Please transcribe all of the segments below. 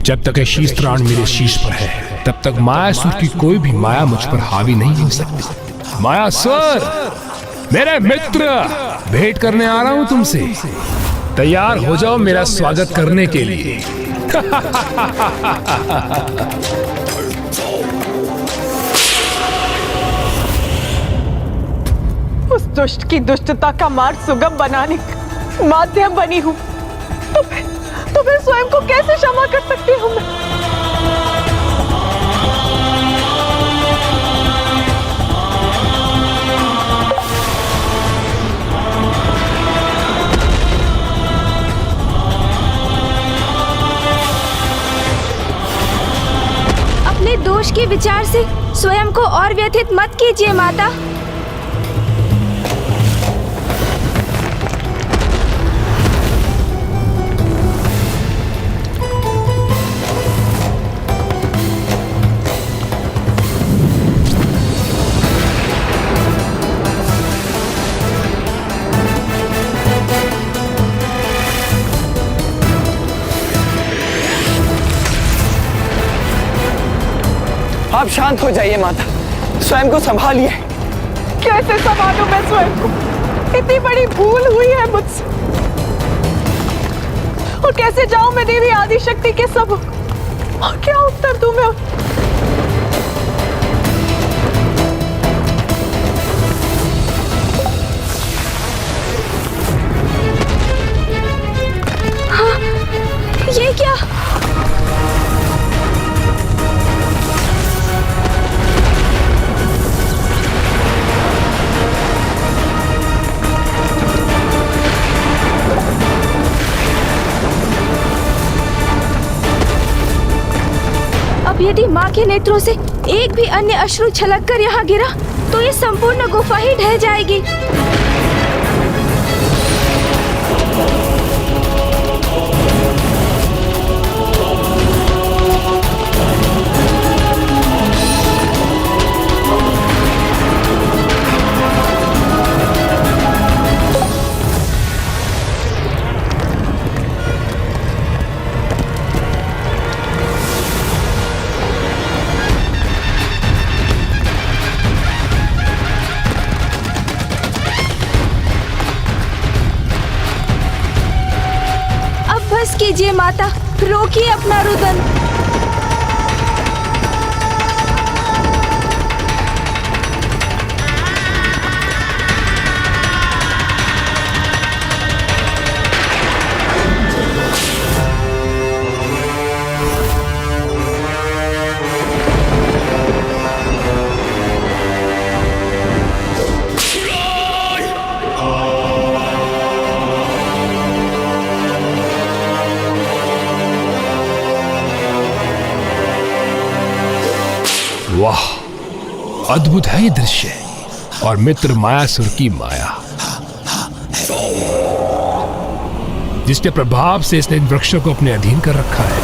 जब तक ये शीश त्राण मेरे शीश पर है तब तक मायासुर की कोई भी माया मुझ पर हावी नहीं हो सकती। मायासुर, मेरे मित्र, भेंट करने आ रहा हूं तुमसे। तैयार हो जाओ मेरा स्वागत करने के लिए। उस दुष्ट की दुष्टता का मार्ग सुगम बनाने का माध्यम बनी हूं, तो फिर स्वयं को कैसे क्षमा कर सकती हूं मैं? अपने दोष के विचार से स्वयं को और व्यथित मत कीजिए माता। आप शांत हो जाइए माता, स्वयं को संभालिए। कैसे संभालूं मैं स्वयं को? इतनी बड़ी भूल हुई है मुझसे, और कैसे जाऊं मैं देवी आदिशक्ति के सब, और क्या उत्तर दूं मैं? हाँ, ये क्या? यदि माँ के नेत्रों से एक भी अन्य अश्रु छलककर यहाँ गिरा तो ये संपूर्ण गुफा ही ढह जाएगी। कीजिए माता, रोकिए अपना रुदन। वाह, अद्भुत है ये दृश्य। और मित्र मायासुर की माया, जिसके प्रभाव से इसने इन वृक्षों को अपने अधीन कर रखा है।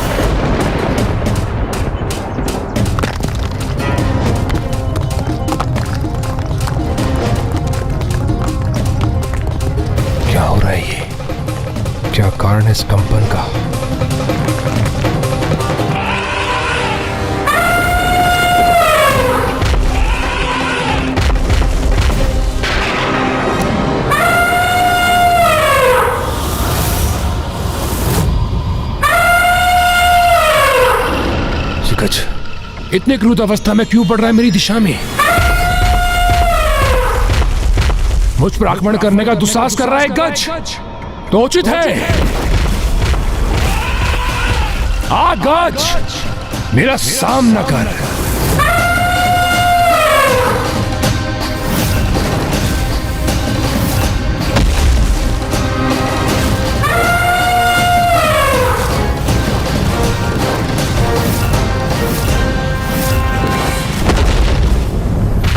क्या हो रहा है ये? क्या कारण है इस कंपन का? इतने क्रूर अवस्था में क्यों पड़ रहा है मेरी दिशा में? मुझ पर आक्रमण करने का दुस्साहस कर रहा है गज, तो उचित है। आ गज, मेरा सामना कर।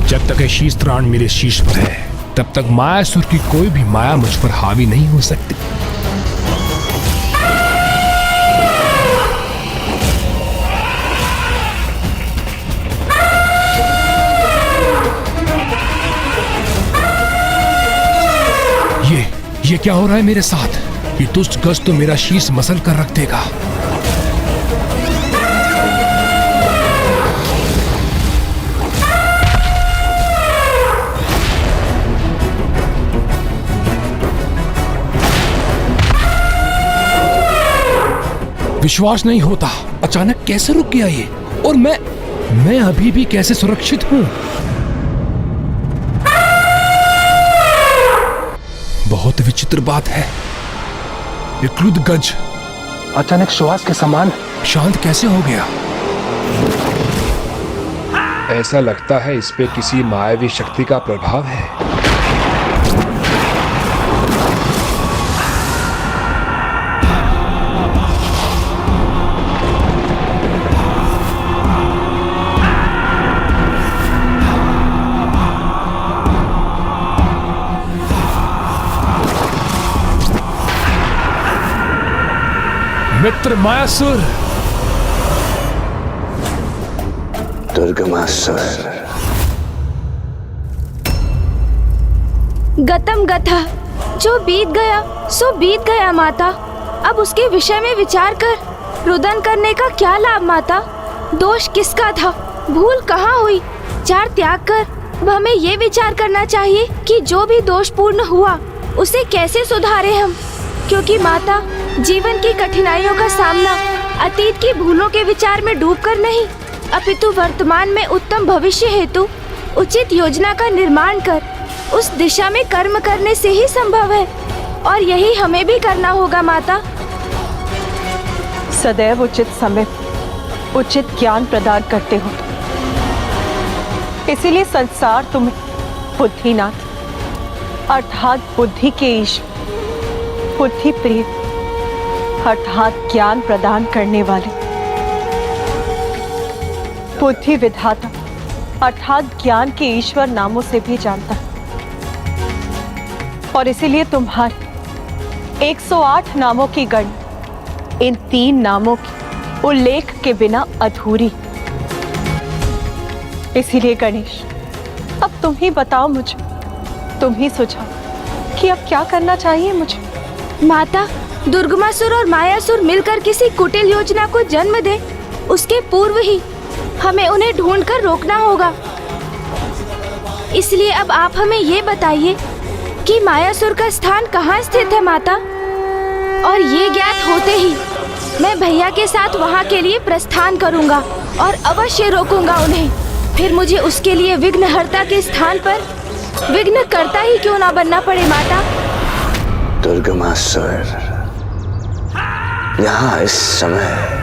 जब तक ये शीश त्राण मेरे शीश पर है तब तक मायासुर की कोई भी माया मुझ पर हावी नहीं हो सकती। ये क्या हो रहा है मेरे साथ? ये दुष्ट गज तो मेरा शीश मसल कर रख देगा। विश्वास नहीं होता, अचानक कैसे रुक गया ये? और मैं अभी भी कैसे सुरक्षित हूँ? बहुत विचित्र बात है। इक्लुदगंज अचानक श्वास के समान शांत कैसे हो गया? ऐसा लगता है इस पे किसी मायावी शक्ति का प्रभाव है। मित्र मायासुर, दुर्गमासुर, गतम गथा, जो बीत गया सो बीत गया माता। अब उसके विषय में विचार कर रुदन करने का क्या लाभ माता? दोष किसका था, भूल कहाँ हुई? चार त्याग कर अब हमें ये विचार करना चाहिए कि जो भी दोषपूर्ण हुआ उसे कैसे सुधारे हम। क्योंकि माता, जीवन की कठिनाइयों का सामना अतीत की भूलों के विचार में डूबकर नहीं, अपितु वर्तमान में उत्तम भविष्य हेतु उचित योजना का निर्माण कर उस दिशा में कर्म करने से ही संभव है। और यही हमें भी करना होगा माता। सदैव उचित समय उचित ज्ञान प्रदान करते हो, इसीलिए संसार तुम्हें बुद्धिनाथ अर्थात बुद्धि के ईश्वर, बुद्धि प्रिय अर्थात ज्ञान प्रदान करने वाले, बुद्धि विधाता अर्थात ज्ञान के ईश्वर नामों से भी जानता है। और इसीलिए तुम्हारे 108 नामों की गणना इन 3 नामों के उल्लेख के बिना अधूरी। इसीलिए गणेश, अब तुम ही बताओ मुझे, तुम ही सुझाओ कि अब क्या करना चाहिए मुझे। माता, दुर्गमासुर और मायासुर मिलकर किसी कुटिल योजना को जन्म दे, उसके पूर्व ही हमें उन्हें ढूंढकर रोकना होगा। इसलिए अब आप हमें ये बताइए कि मायासुर का स्थान कहाँ स्थित है माता? और ये ज्ञात होते ही मैं भैया के साथ वहाँ के लिए प्रस्थान करूँगा और अवश्य रोकूंगा उन्हें। फिर मुझे उसके लिए विघ्नहर्ता के स्थान पर विघ्नकर्ता ही क्यों ना बनना पड़े माता। दुर्गमासुर, यहाँ इस समय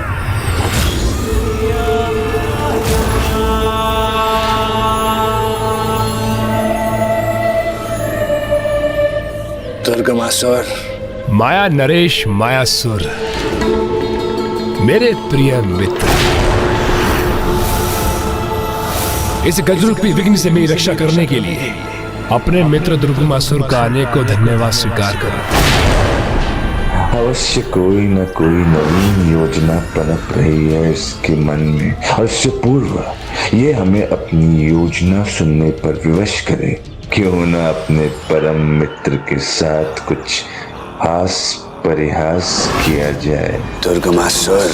दुर्गमासुर। माया नरेश मायासुर, मेरे प्रिय मित्र, इस गजरूपी विघ्न से मेरी रक्षा करने के लिए अपने मित्र दुर्गमासुर का अनेकों धन्यवाद स्वीकार करो। अवश्य कोई न कोई नवीन योजना पनप रही है इसके मन में, और इससे पूर्व ये हमें अपनी योजना सुनने पर विवश करे। क्यों न अपने परम मित्र के साथ कुछ हास परिहास किया जाए। दुर्गमासुर,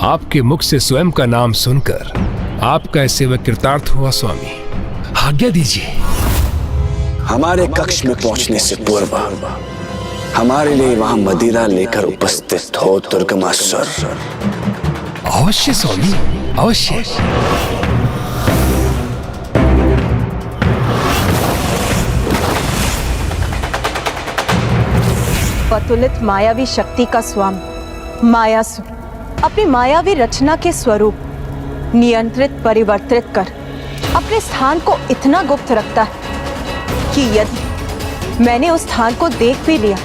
आपके मुख से स्वयं का नाम सुनकर आपका इस सेवक कृतार्थ हुआ स्वामी। आज्ञा दीजिए। हमारे कक्ष में पहुंचने से पूर्व हमारे लिए वहां मदिरा लेकर उपस्थित हो दुर्गमासुर। अवश्य स्वामी, अवश्य। पतुलित मायावी शक्ति का स्वामी मायासुर अपनी मायावी रचना के स्वरूप नियंत्रित परिवर्तित कर अपने स्थान को इतना गुप्त रखता है कि यदि मैंने उस स्थान को देख भी लिया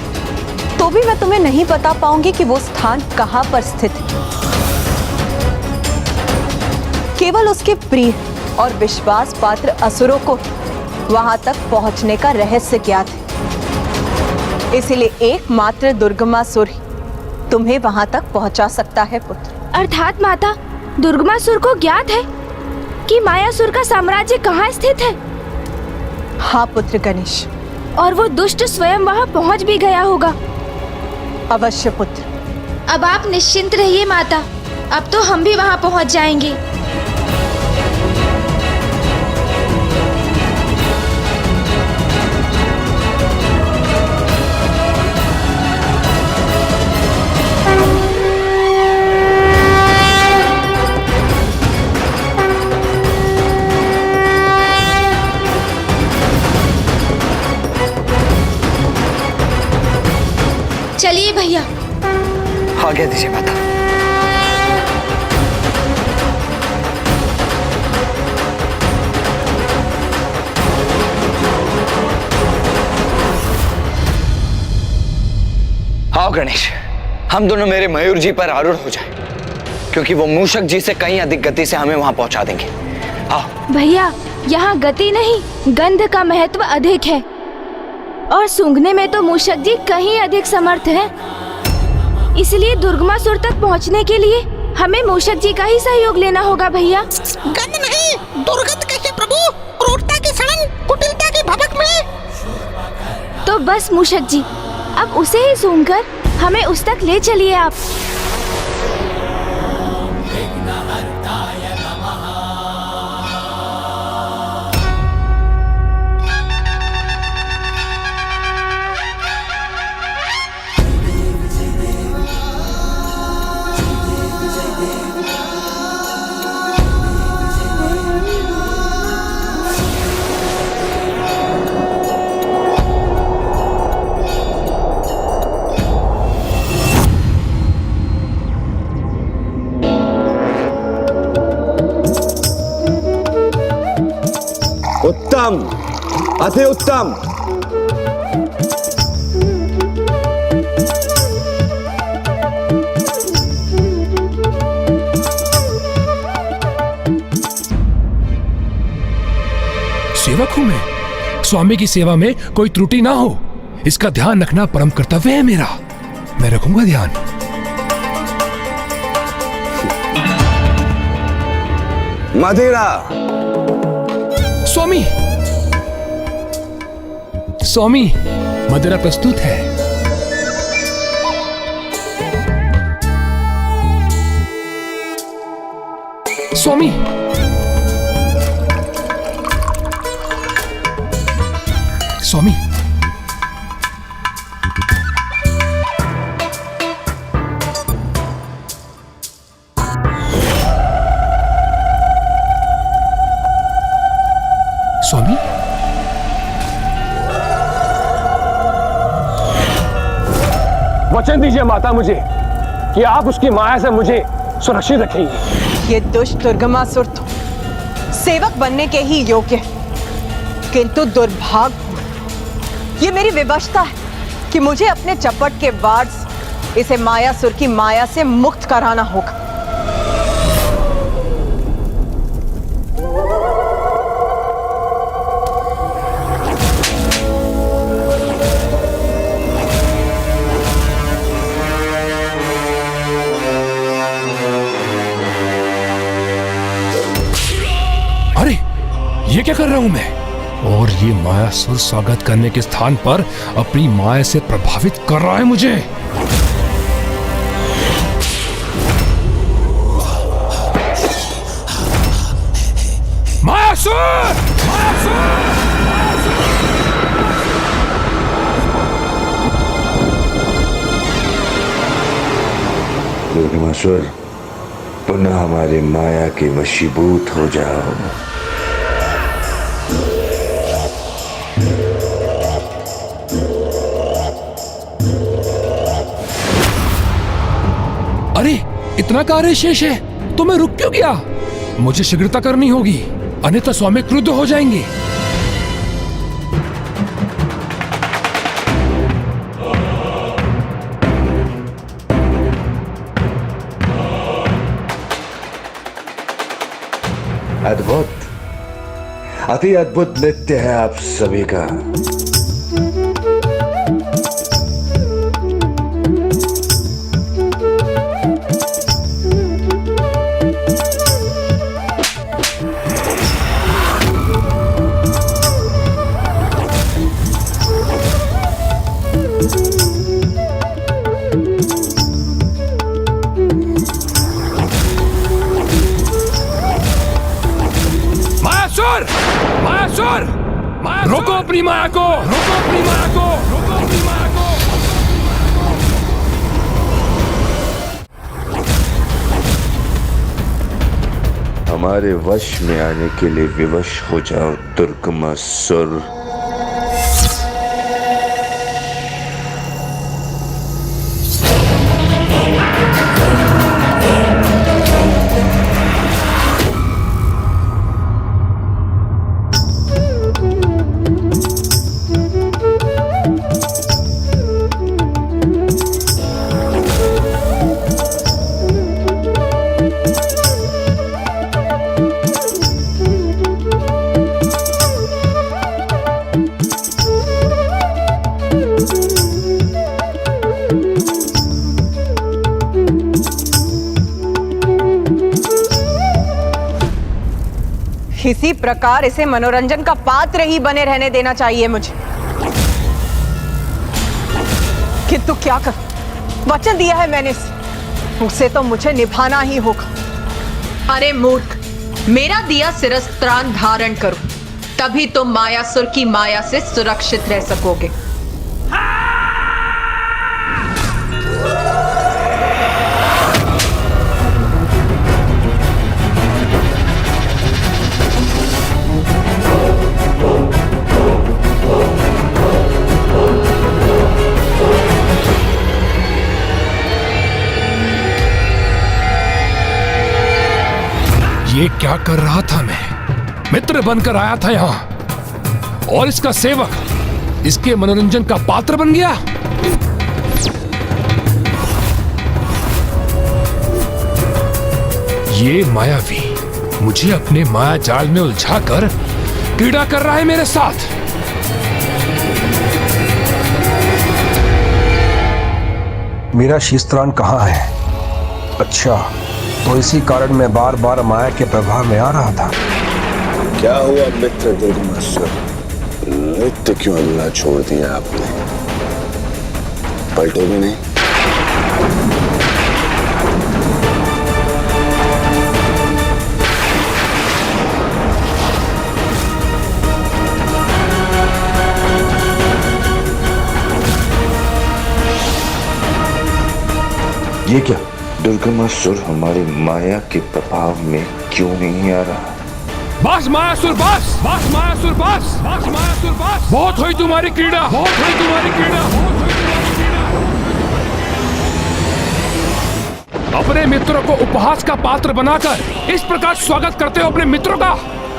तो भी मैं तुम्हें नहीं बता पाऊंगी कि वो स्थान कहां पर स्थित है। केवल उसके प्रिय और विश्वास पात्र असुरों को वहां तक पहुंचने का रहस्य ज्ञात है। इसलिए एकमात्र दुर्गमासुर ही तुम्हें वहां तक पहुंचा सकता है पुत्र। अर्थात माता, दुर्गमासुर को ज्ञात है कि मायासुर का साम्राज्य कहाँ स्थित है? हाँ पुत्र गणेश। और वो दुष्ट स्वयं वहाँ पहुँच भी गया होगा। अवश्य पुत्र। अब आप निश्चिंत रहिए माता, अब तो हम भी वहाँ पहुँच जाएंगे। चलिए भैया। आज्ञा दीजिए माता। आओ गणेश, हम दोनों मेरे मयूर जी पर आरूढ़ हो जाएं, क्योंकि वो मूषक जी से कहीं अधिक गति से हमें वहां पहुंचा देंगे। आओ। भैया, यहाँ गति नहीं गंध का महत्व अधिक है, और सूंघने में तो मूषक जी कहीं अधिक समर्थ है। इसलिए दुर्गमासुर तक पहुँचने के लिए हमें मूषक जी का ही सहयोग लेना होगा भैया। गंध नहीं, दुर्गंध कैसे प्रभु? क्रूरता की सड़न, कुटिलता की भभक में। तो बस मूषक जी, अब उसे ही सूंघकर हमें उस तक ले चलिए आप। उत्तम, अति उत्तम। सेवक हूं मैं, स्वामी की सेवा में कोई त्रुटि ना हो, इसका ध्यान रखना परम कर्तव्य है मेरा। मैं रखूंगा ध्यान। मदिरा। स्वामी, स्वामी, मदिरा प्रस्तुत है। स्वामी, स्वामी, स्वामी, वचन दीजिए माता मुझे कि आप उसकी माया से मुझे सुरक्षित रखेंगे। ये दुष्ट दुर्गमासुर तो सेवक बनने के ही योग्य है, किंतु दुर्भाग्य ये मेरी विवशता है कि मुझे अपने चपट के वार से इसे मायासुर की माया से मुक्त कराना होगा। अरे ये क्या कर रहा हूं मैं? और ये मायासुर स्वागत करने के स्थान पर अपनी माया से प्रभावित कर रहा है मुझे। मायासुर! दुर्गमासुर, पुनः हमारे माया के वशीभूत हो जाओ। अरे इतना कार्य शेष है तो मैं रुक क्यों गया? मुझे शीघ्रता करनी होगी, अन्यथा स्वामी क्रुद्ध हो जाएंगे। अद्भुत, अति अद्भुत नृत्य है आप सभी का। मायासुर! मायासुर! रोको अपनी माया को! रोको अपनी माया को! रोको अपनी माया को! हमारे वश में आने के लिए विवश हो जाओ दुर्गमासुर। इसी प्रकार इसे मनोरंजन का पात्र ही बने रहने देना चाहिए मुझे। किंतु क्या कर, वचन दिया है मैंने उसे तो मुझे निभाना ही होगा। अरे मूर्ख, मेरा दिया शिरस्त्राण धारण करो, तभी तुम मायासुर की माया से सुरक्षित रह सकोगे। ये क्या कर रहा था मैं? मित्र बनकर आया था यहां और इसका सेवक इसके मनोरंजन का पात्र बन गया। ये मायावी मुझे अपने माया जाल में उलझाकर क्रीड़ा कर रहा है मेरे साथ। मेरा शीस्त्राण कहाँ है? अच्छा, तो इसी कारण मैं बार बार माया के प्रभाव में आ रहा था। क्या हुआ मित्र दुर्गमासुर? नृत्य क्यों अधूरा छोड़ दिया आपने? पलटोगे नहीं? ये क्या? दुर्गमासुर हमारी माया के प्रभाव में क्यों नहीं आ रहा? बस मायासुर बस! बस मायासुर बस! बस मायासुर बस! बहुत हुई तुम्हारी क्रीड़ा! बहुत हुई तुम्हारी क्रीड़ा! बहुत हुई तुम्हारी क्रीड़ा! अपने मित्रों को उपहास का पात्र बनाकर इस प्रकार स्वागत करते हो अपने मित्रों का?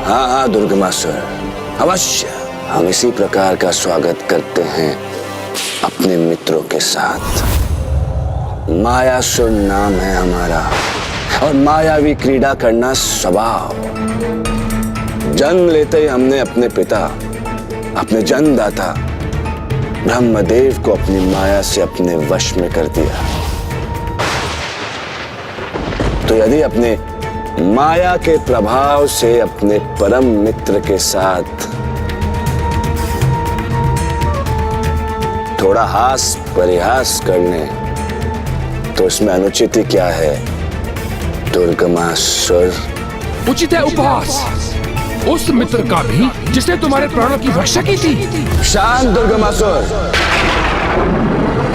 हाँ हाँ दुर्गमासुर, अवश्य हम इसी प्रकार का स्वागत करते हैं अपने मित्रों के साथ। मायासुर नाम है हमारा और मायावी क्रीड़ा करना स्वभाव। जन्म लेते ही हमने अपने पिता, अपने जन्मदाता ब्रह्मदेव को अपनी माया से अपने वश में कर दिया। तो यदि अपने माया के प्रभाव से अपने परम मित्र के साथ थोड़ा हास परिहास करने, तो इसमें अनुचित क्या है दुर्गमासुर? उचित है उपहास उस मित्र का भी जिसने तुम्हारे प्राणों की रक्षा की थी। शांत दुर्गमासुर,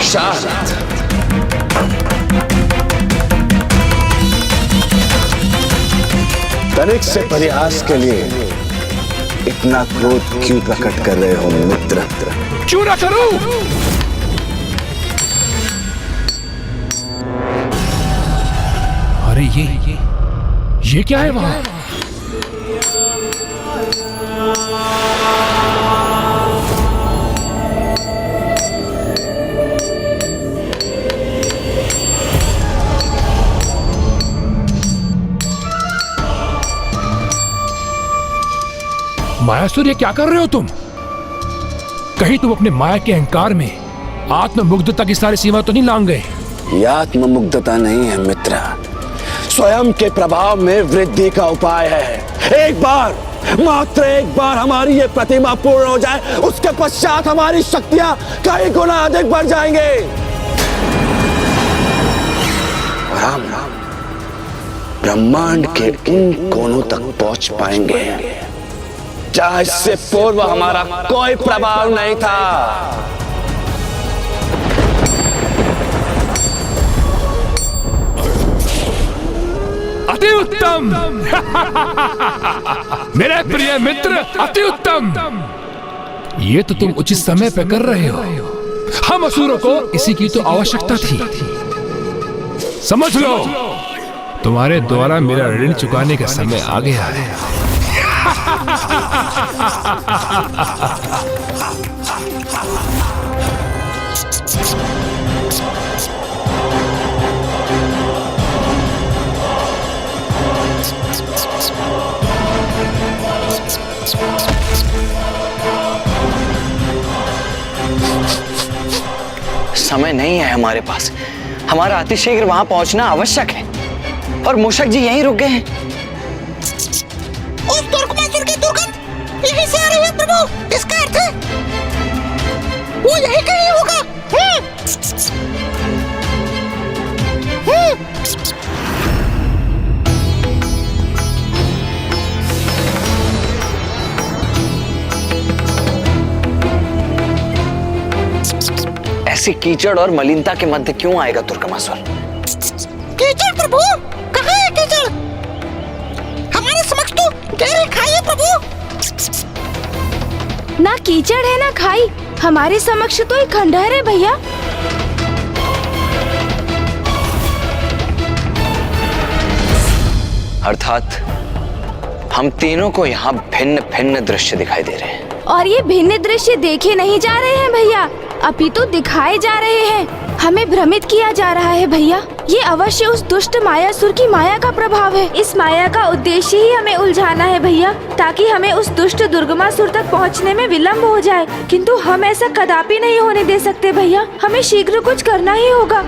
शांत। तनिक से परिहास के लिए इतना क्रोध क्यों प्रकट कर रहे हो मित्र? क्यों ना करूं? अरे ये क्या है वहां? मायासुर, ये क्या कर रहे हो तुम? कहीं तुम अपने माया के अहंकार में आत्ममुग्धता की सारी सीमा तो नहीं लांग गए? यह आत्ममुग्धता नहीं है मित्र, स्वयं के प्रभाव में वृद्धि का उपाय है। एक बार मात्र एक बार हमारी ये प्रतिमा पूर्ण हो जाए, उसके पश्चात हमारी शक्तियां कई गुना अधिक बढ़ जाएंगे। राम राम ब्रह्मांड के उन कोनों तक पहुंच पाएंगे जहां इससे पूर्व हमारा कोई प्रभाव नहीं था। अति उत्तम। मेरे प्रिय मित्र, अति उत्तम। ये तो तुम उचित समय पे कर रहे हो। हम असुरों को इसी की तो आवश्यकता थी। समझ लो, तुम्हारे द्वारा मेरा ऋण चुकाने का समय आ गया है। समय नहीं है हमारे पास। हमारा अतिशीघ्र वहां पहुंचना आवश्यक है और मूषक जी यहीं रुक गए हैं। उस दुर्गमासुर की दुर्गंध यहीं से आ रही है प्रभु। इसका अर्थ है वो यहीं कहीं होगा। ऐसी कीचड़ और मलिनता के मध्य क्यों आएगा दुर्गमासुर? कीचड़ प्रभु? कहाँ है कीचड़? हमारे समक्ष तो गहरी खाई है प्रभु। ना कीचड़ है ना खाई, हमारे समक्ष तो एक खंडहर है भैया। अर्थात हम तीनों को यहाँ भिन्न भिन्न दृश्य दिखाई दे रहे हैं। और ये भिन्न दृश्य देखे नहीं जा रहे हैं भैया, अपितु दिखाए जा रहे हैं। हमें भ्रमित किया जा रहा है भैया। ये अवश्य उस दुष्ट मायासुर की माया का प्रभाव है। इस माया का उद्देश्य ही हमें उलझाना है भैया, ताकि हमें उस दुष्ट दुर्गमासुर तक पहुंचने में विलंब हो जाए। किंतु हम ऐसा कदापि नहीं होने दे सकते भैया। हमें शीघ्र कुछ करना ही होगा।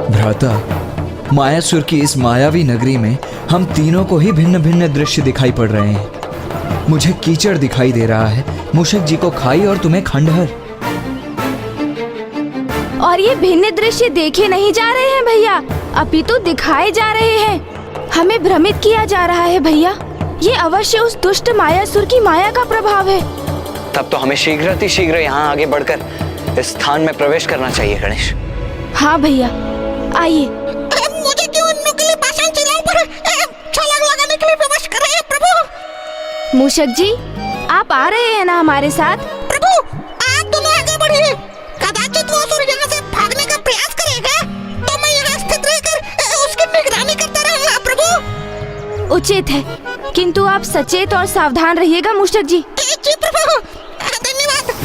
भ्राता, मायासुर की इस मायावी नगरी में हम तीनों को ही भिन्न भिन्न दृश्य दिखाई पड़ रहे हैं। मुझे कीचड़ दिखाई दे रहा है, मूषक जी को खाई और तुम्हें खंडहर। और ये भिन्न दृश्य देखे नहीं जा रहे हैं भैया, अपितु दिखाए जा रहे हैं। हमें भ्रमित किया जा रहा है भैया। ये अवश्य उस दुष्ट मायासुर की माया का प्रभाव है। तब तो हमें शीघ्र यहाँ आगे बढ़कर इस स्थान में प्रवेश करना चाहिए गणेश। हाँ भैया, आइए। मुझे क्यों इन नुकीले पाषाण शिलाओं पर छलांग लगाने के लिए विवश कर रहे हैं प्रभु? मूषक जी, आप आ रहे हैं ना हमारे साथ? प्रभु, आप दोनों आगे बढ़िए। कदाचित वो असुर यहाँ से भागने का प्रयास करेगा, तो मैं यहाँ स्थित रहकर उसकी निगरानी करता रहूंगा प्रभु। उचित है, किंतु आप सचेत और सावधान रहिएगा मूषक जी। जी प्रभु, धन्यवाद।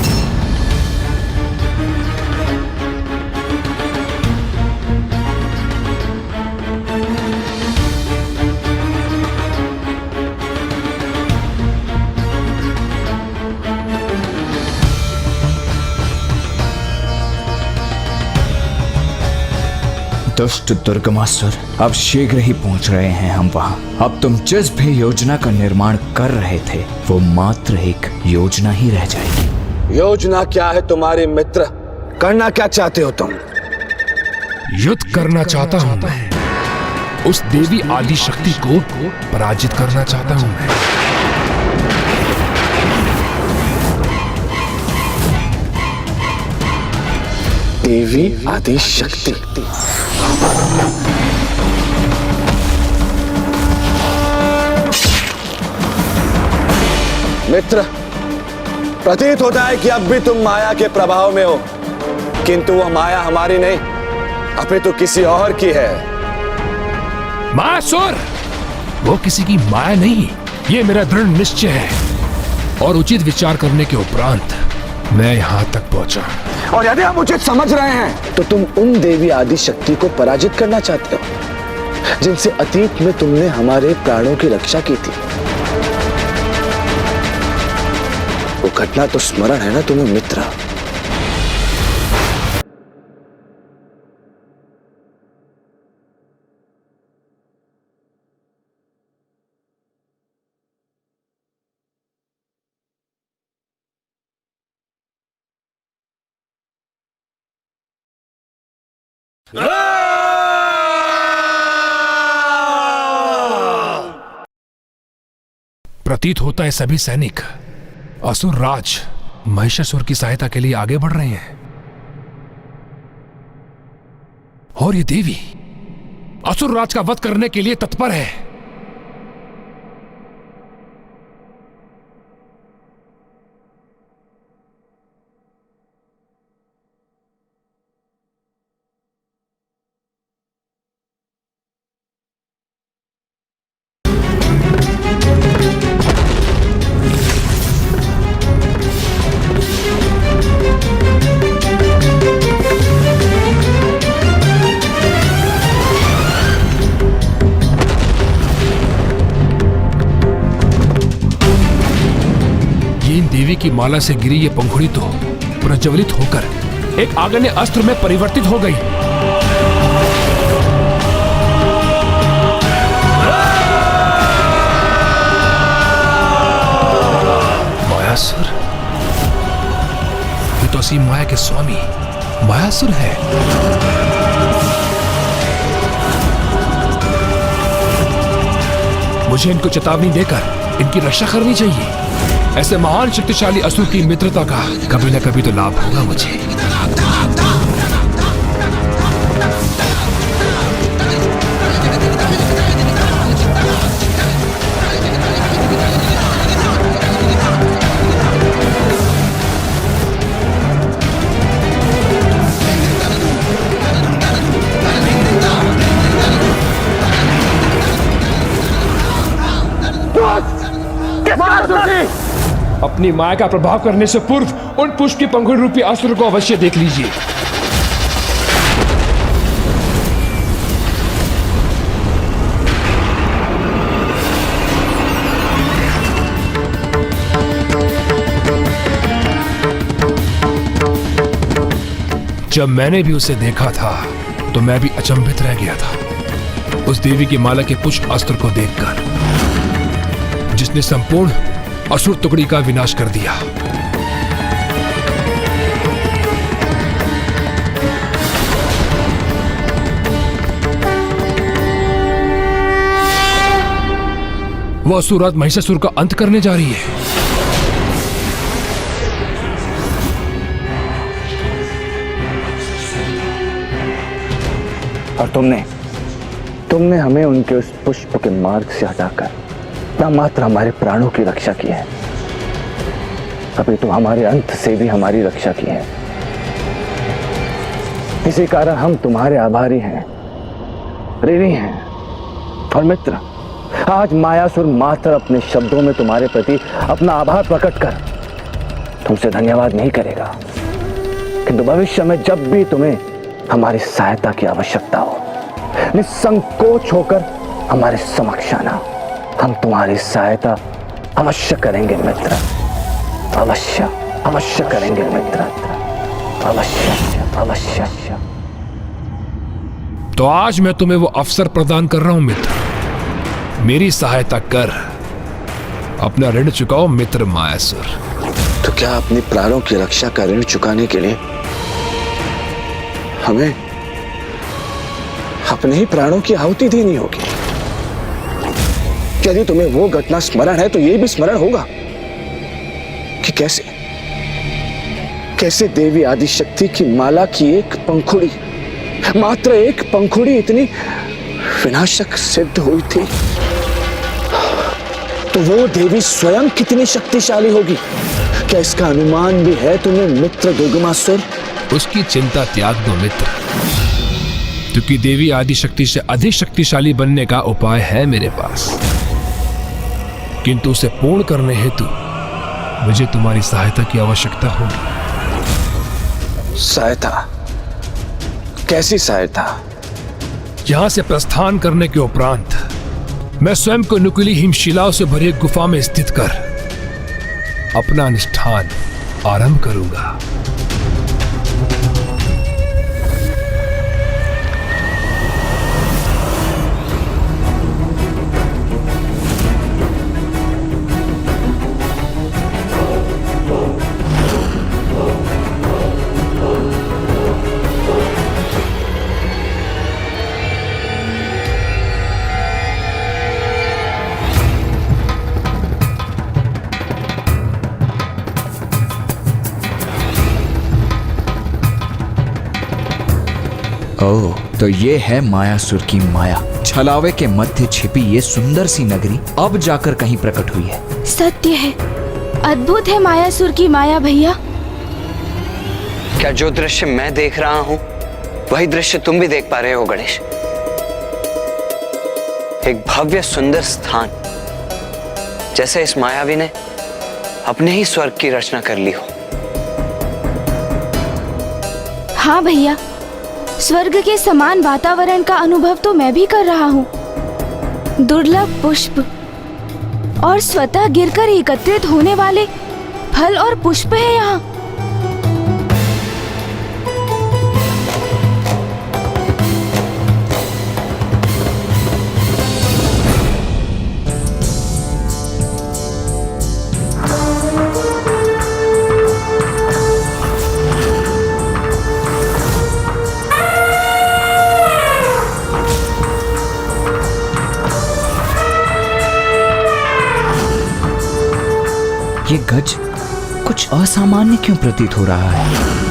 दुष्ट दुर्गमासुर, अब शीघ्र ही पहुंच रहे हैं हम वहां। अब तुम जिस भी योजना का निर्माण कर रहे थे, वो मात्र एक योजना ही रह जाएगी। योजना क्या है तुम्हारे मित्र? करना क्या चाहते हो तुम? युद्ध करना चाहता हूं मैं। उस देवी आदि शक्ति को पराजित करना चाहता हूं मैं। देवी आदि शक्ति। मित्र, प्रतीत होता है कि अब भी तुम माया के प्रभाव में हो, किंतु वह माया हमारी नहीं, अपितु किसी और की है। मायासुर, वो किसी की माया नहीं, ये मेरा दृढ़ निश्चय है। और उचित विचार करने के उपरांत मैं यहाँ तक पहुंचा। और यदि हम उचित समझ रहे हैं, तो तुम उन देवी आदि शक्ति को पराजित करना चाहते हो, जिनसे अतीत में तुमने हमारे प्राणों की रक्षा की थी। वो घटना तो स्मरण है ना तुम्हें मित्र? प्रतीत होता है सभी सैनिक असुर राज महिषासुर की सहायता के लिए आगे बढ़ रहे हैं और ये देवी असुर राज का वध करने के लिए तत्पर है। देवी की माला से गिरी ये पंखुड़ी तो प्रज्वलित होकर एक आग्नेय अस्त्र में परिवर्तित हो गई। मायासुर, ये तो असीम माया के स्वामी मायासुर है। मुझे इनको चेतावनी देकर इनकी रक्षा करनी चाहिए। ऐसे महान शक्तिशाली असुर की मित्रता का कभी न कभी तो लाभ होगा मुझे। अपनी माया का प्रभाव करने से पूर्व उन पुष्प की पंखुड़ी रूपी असुर को अवश्य देख लीजिए। जब मैंने भी उसे देखा था तो मैं भी अचंभित रह गया था उस देवी की माला के पुष्प अस्त्र को देखकर, जिसने संपूर्ण असुर टुकड़ी का विनाश कर दिया। वह असुर महिषासुर का अंत करने जा रही है। और तुमने हमें उनके उस पुष्प के मार्ग से हटाकर ना मात्र हमारे प्राणों की रक्षा की है, अभी तो हमारे अंत से भी हमारी रक्षा की है। इसी कारण हम तुम्हारे आभारी हैं, ऋणी हैं और मित्र। आज मायासुर मात्र अपने शब्दों में तुम्हारे प्रति अपना आभार प्रकट कर तुमसे धन्यवाद नहीं करेगा, किंतु भविष्य में जब भी तुम्हें हमारी सहायता की आवश्यकता हो, निसंकोच होकर हमारे समक्ष आना। हम तुम्हारी सहायता अवश्य करेंगे मित्र, अवश्य अवश्य करेंगे मित्र, अवश्य अवश्य। तो आज मैं तुम्हें वो अवसर प्रदान कर रहा हूं मित्र, मेरी सहायता कर, अपना ऋण चुकाओ मित्र मायासुर। तो क्या अपने प्राणों की रक्षा का ऋण चुकाने के लिए हमें अपने ही प्राणों की आहुति देनी होगी? यदि तुम्हें वो घटना स्मरण है तो यह भी स्मरण होगा कि कैसे देवी आदिशक्ति की माला की एक पंखुड़ी, मात्र एक पंखुड़ी इतनी विनाशक सिद्ध हुई थी। तो वो देवी स्वयं कितनी शक्तिशाली होगी, क्या इसका अनुमान भी है तुम्हें मित्र दुर्गमासुर? उसकी चिंता त्याग दो मित्र, क्योंकि देवी आदिशक्ति से अधिक शक्तिशाली बनने का उपाय है मेरे पास, किंतु उसे पूर्ण करने हेतु मुझे तुम्हारी सहायता की आवश्यकता होगी। सहायता? कैसी सहायता? यहां से प्रस्थान करने के उपरांत मैं स्वयं को नुकीली हिमशिलाओं से भरी एक गुफा में स्थित कर अपना अनुष्ठान आरंभ करूंगा। ओह, तो ये है मायासुर की माया। छलावे के मध्य छिपी ये सुंदर सी नगरी अब जाकर कहीं प्रकट हुई है। सत्य है, अद्भुत है मायासुर की माया भैया। क्या जो दृश्य मैं देख रहा हूं वही दृश्य तुम भी देख पा रहे हो गणेश? एक भव्य सुंदर स्थान, जैसे इस मायावी ने अपने ही स्वर्ग की रचना कर ली हो। हाँ भैया, स्वर्ग के समान वातावरण का अनुभव तो मैं भी कर रहा हूँ। दुर्लभ पुष्प और स्वतः गिरकर एकत्रित होने वाले फल और पुष्प है यहाँ। ये गज कुछ असामान्य क्यों प्रतीत हो रहा है?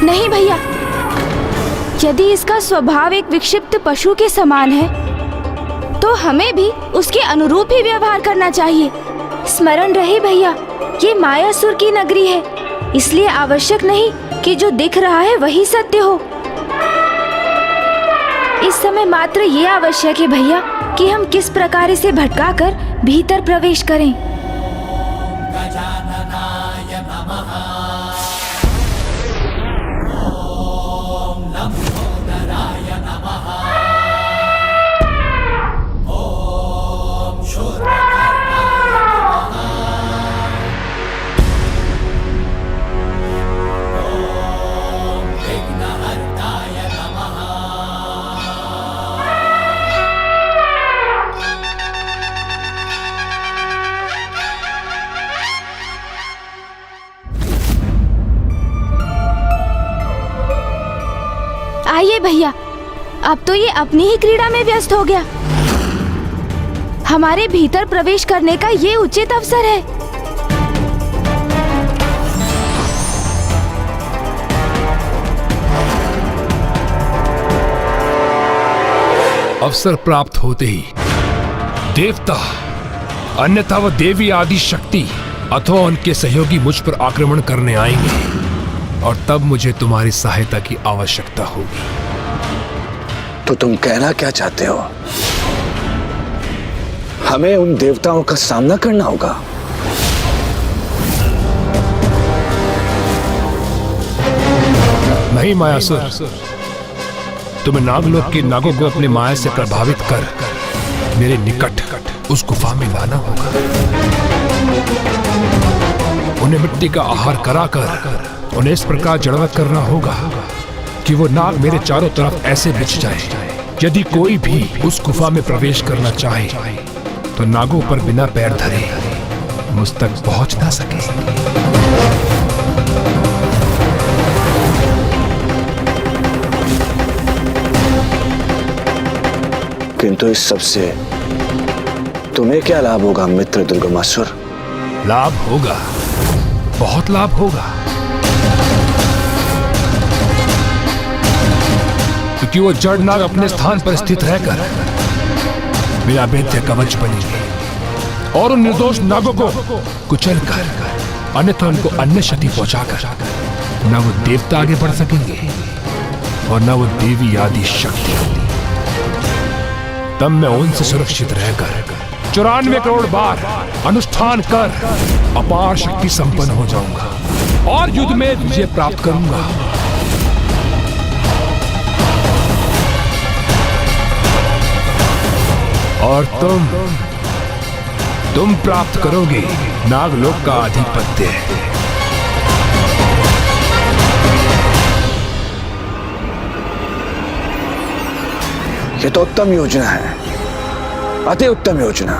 नहीं भैया, यदि इसका स्वभाव एक विक्षिप्त पशु के समान है तो हमें भी उसके अनुरूप ही व्यवहार करना चाहिए। स्मरण रहे भैया, ये मायासुर की नगरी है, इसलिए आवश्यक नहीं कि जो दिख रहा है वही सत्य हो। इस समय मात्र ये आवश्यक है भैया कि हम किस प्रकार इसे भटकाकर भीतर प्रवेश करें। आइए भैया, अब तो ये अपनी ही क्रीड़ा में व्यस्त हो गया। हमारे भीतर प्रवेश करने का ये उचित अवसर है। अवसर प्राप्त होते ही देवता, अन्यथा वह देवी आदि शक्ति अथवा उनके सहयोगी मुझ पर आक्रमण करने आएंगे और तब मुझे तुम्हारी सहायता की आवश्यकता होगी। तो तुम कहना क्या चाहते हो? हमें उन देवताओं का सामना करना होगा? नहीं मायासुर, तुम्हें नागलोक के नागों को अपनी माया से प्रभावित कर मेरे निकट उस गुफा में लाना होगा। उन्हें मिट्टी का आहार कराकर उन्हें इस प्रकार जड़वत करना होगा कि वो नाग मेरे चारों तरफ ऐसे बिछ जाए, यदि कोई भी उस गुफा में प्रवेश करना चाहे तो नागों पर बिना पैर धरे मुझ तक पहुंच ना सके। किंतु इस सबसे तुम्हें क्या लाभ होगा मित्र दुर्गमासुर? लाभ होगा, बहुत लाभ होगा, क्योंकि वो जड़ नाग अपने स्थान पर स्थित रहकर मेरा भेद्य कवच बनेंगे और उन निर्दोष नागों को कुचल कर, अन्यथा उनको अन्य क्षति पहुंचाकर न वो देवता आगे बढ़ सकेंगे और न वो देवी आदि शक्ति। तब मैं उनसे सुरक्षित रहकर 94 करोड़ बार अनुष्ठान कर अपार शक्ति संपन्न हो जाऊंगा और युद्ध में विजय प्राप्त करूंगा। और तुम प्राप्त करोगे नागलोक का आधिपत्य। ये तो उत्तम योजना है, अति उत्तम योजना।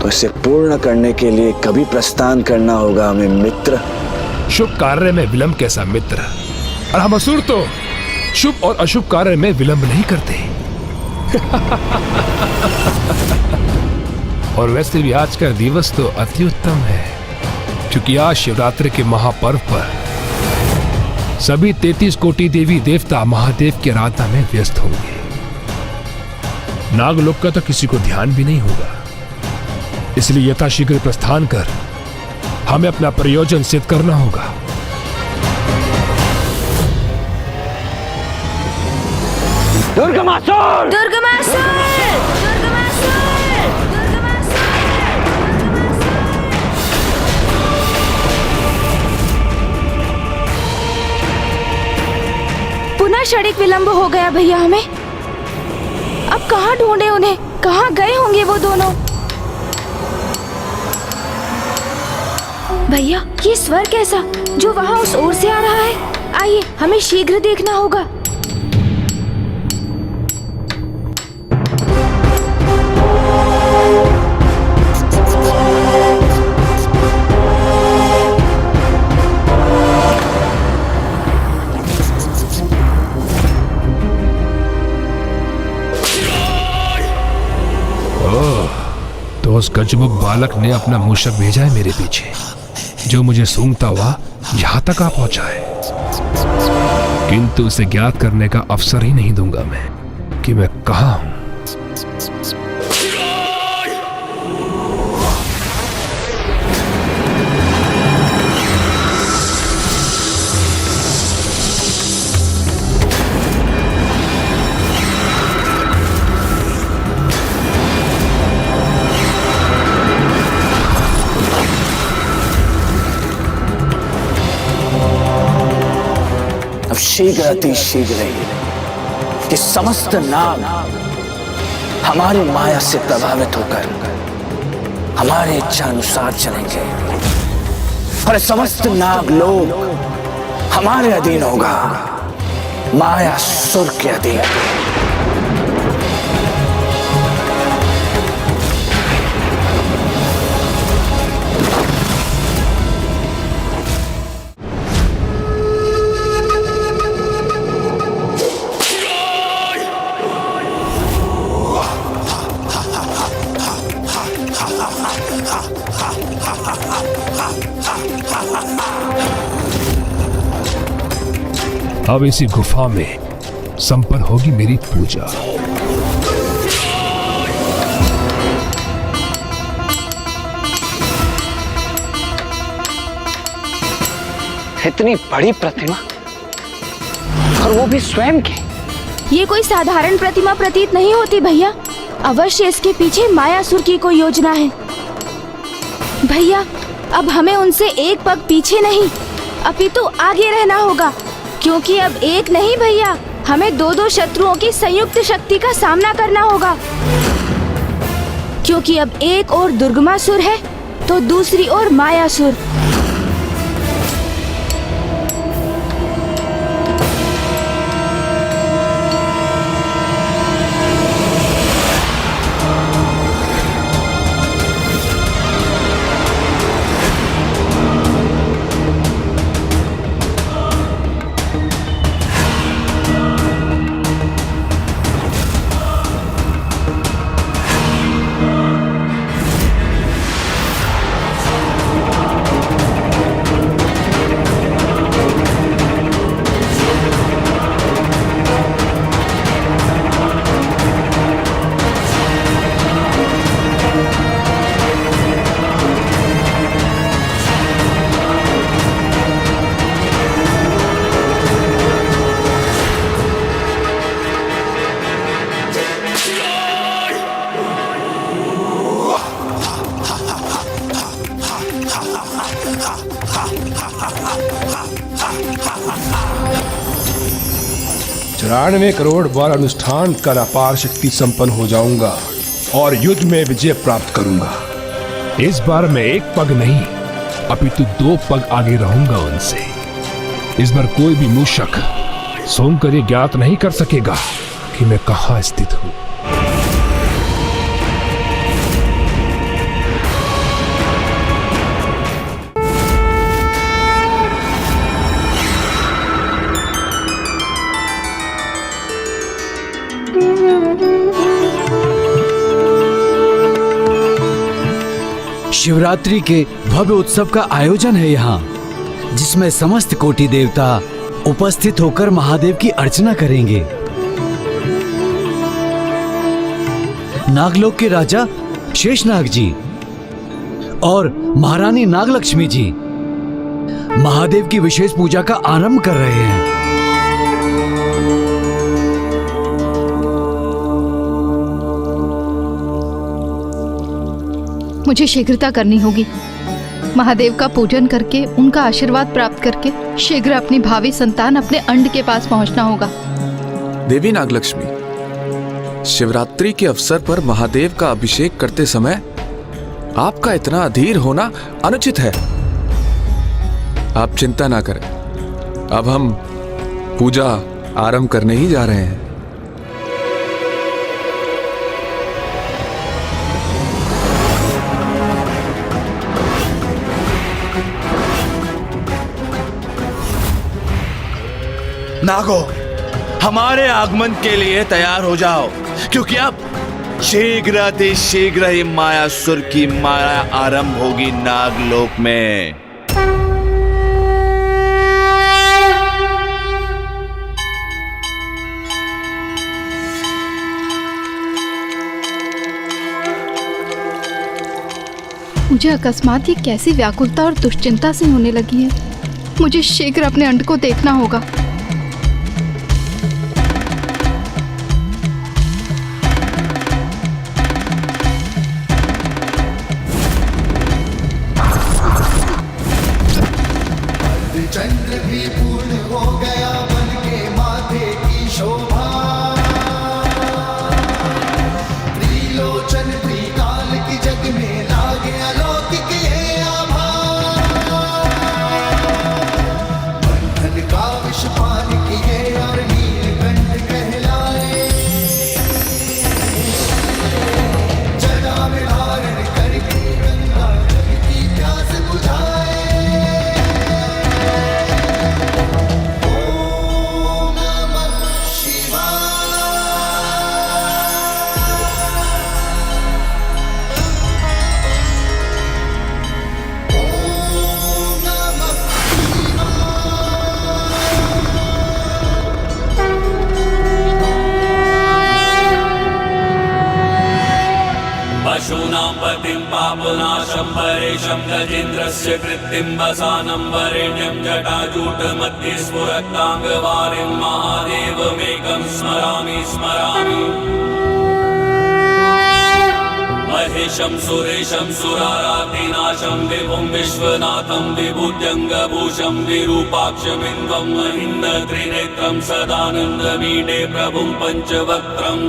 तो इसे पूर्ण करने के लिए कभी प्रस्थान करना होगा हमें मित्र। शुभ कार्य में विलंब कैसा मित्र? और हम असुर तो शुभ और अशुभ कार्य में विलंब नहीं करते। और वैसे भी आज का दिवस तो अति उत्तम है, क्योंकि आज शिवरात्रि के महापर्व पर सभी 33 कोटि देवी देवता महादेव की आराधना में व्यस्त होंगे। नागलोक का तो किसी को ध्यान भी नहीं होगा, इसलिए यथाशीघ्र प्रस्थान कर हमें अपना प्रयोजन सिद्ध करना होगा। दुर्गमासुर! दुर्गमासुर! पुनः क्षणिक विलंब हो गया भैया हमें। अब कहाँ ढूंढे उन्हें? कहाँ गए होंगे वो दोनों? भैया ये स्वर कैसा जो वहाँ उस ओर से आ रहा है? आइए हमें शीघ्र देखना होगा। तो उस गजमुख बालक ने अपना मूषक भेजा है मेरे पीछे, जो मुझे सूंघता हुआ यहां तक आ पहुंचा है। किंतु उसे ज्ञात करने का अवसर ही नहीं दूंगा मैं कि मैं कहां हूं। अब शीघ्र अति शीघ्र कि समस्त नाग हमारी माया से प्रभावित होकर हमारे इच्छा अनुसार चलेंगे और समस्त नाग लोग हमारे अधीन होगा, माया सुर के अधीन। अब इसी गुफा में संपन्न होगी मेरी पूजा। इतनी बड़ी प्रतिमा, और वो भी स्वयं की। ये कोई साधारण प्रतिमा प्रतीत नहीं होती भैया। अवश्य इसके पीछे मायासुर की कोई योजना है। भैया अब हमें उनसे एक पग पीछे नहीं अपितु आगे रहना होगा, क्योंकि अब एक नहीं भैया, हमें दो दो शत्रुओं की संयुक्त शक्ति का सामना करना होगा। क्योंकि अब एक ओर दुर्गमासुर है तो दूसरी ओर मायासुर। चौरानवे करोड़ बार अनुष्ठान कर अपार शक्ति संपन्न हो जाऊंगा और युद्ध में विजय प्राप्त करूंगा। इस बार मैं एक पग नहीं अपितु 2 पग आगे रहूंगा उनसे। इस बार कोई भी मूषक सूंघ कर ये ज्ञात नहीं कर सकेगा कि मैं कहां स्थित हूं। शिवरात्रि के भव्य उत्सव का आयोजन है यहाँ, जिसमें समस्त कोटि देवता उपस्थित होकर महादेव की अर्चना करेंगे। नागलोक के राजा शेषनाग जी और महारानी नागलक्ष्मी जी महादेव की विशेष पूजा का आरंभ कर रहे हैं। मुझे शीघ्रता करनी होगी। महादेव का पूजन करके उनका आशीर्वाद प्राप्त करके शीघ्र अपनी भावी संतान अपने अंड के पास पहुंचना होगा। देवी नागलक्ष्मी, शिवरात्रि के अवसर पर महादेव का अभिषेक करते समय आपका इतना अधीर होना अनुचित है। आप चिंता ना करें, अब हम पूजा आरंभ करने ही जा रहे हैं। नागो, हमारे आगमन के लिए तैयार हो जाओ, क्योंकि अब शीघ्र ही मायासुर की माया आरंभ होगी नागलोक में। मुझे अकस्मात ये कैसी व्याकुलता और दुश्चिंता से होने लगी है। मुझे शीघ्र अपने अंड को देखना होगा। चंद्र भी पूर्ण हो गया बन के माथे की शोभा, त्रिलोचन त्रिकाल की जग में लागे अलौकिक ये आभा। बंधन का विष पान किए और नीलकंठ कहलाए, जटा में धारण करके गंगा जग की प्यास बुझाए। पशूनां पतिं पापनाशं परेशं गजेन्द्रस्य कृत्तिं वसानं वरेण्यं जटाजूटमध्ये स्फुरत्ताङ्गवारिं महादेवमेकं स्मरामि स्मरामि। महेशं सुरेशं सुरारातिनाशं विभुं विश्वनाथं विभूत्यङ्गभूषं विरूपाक्षमिन्द्वं महीन्द्र त्रिनेत्रं सदानन्दमीडे प्रभुं पञ्चवक्त्रम्।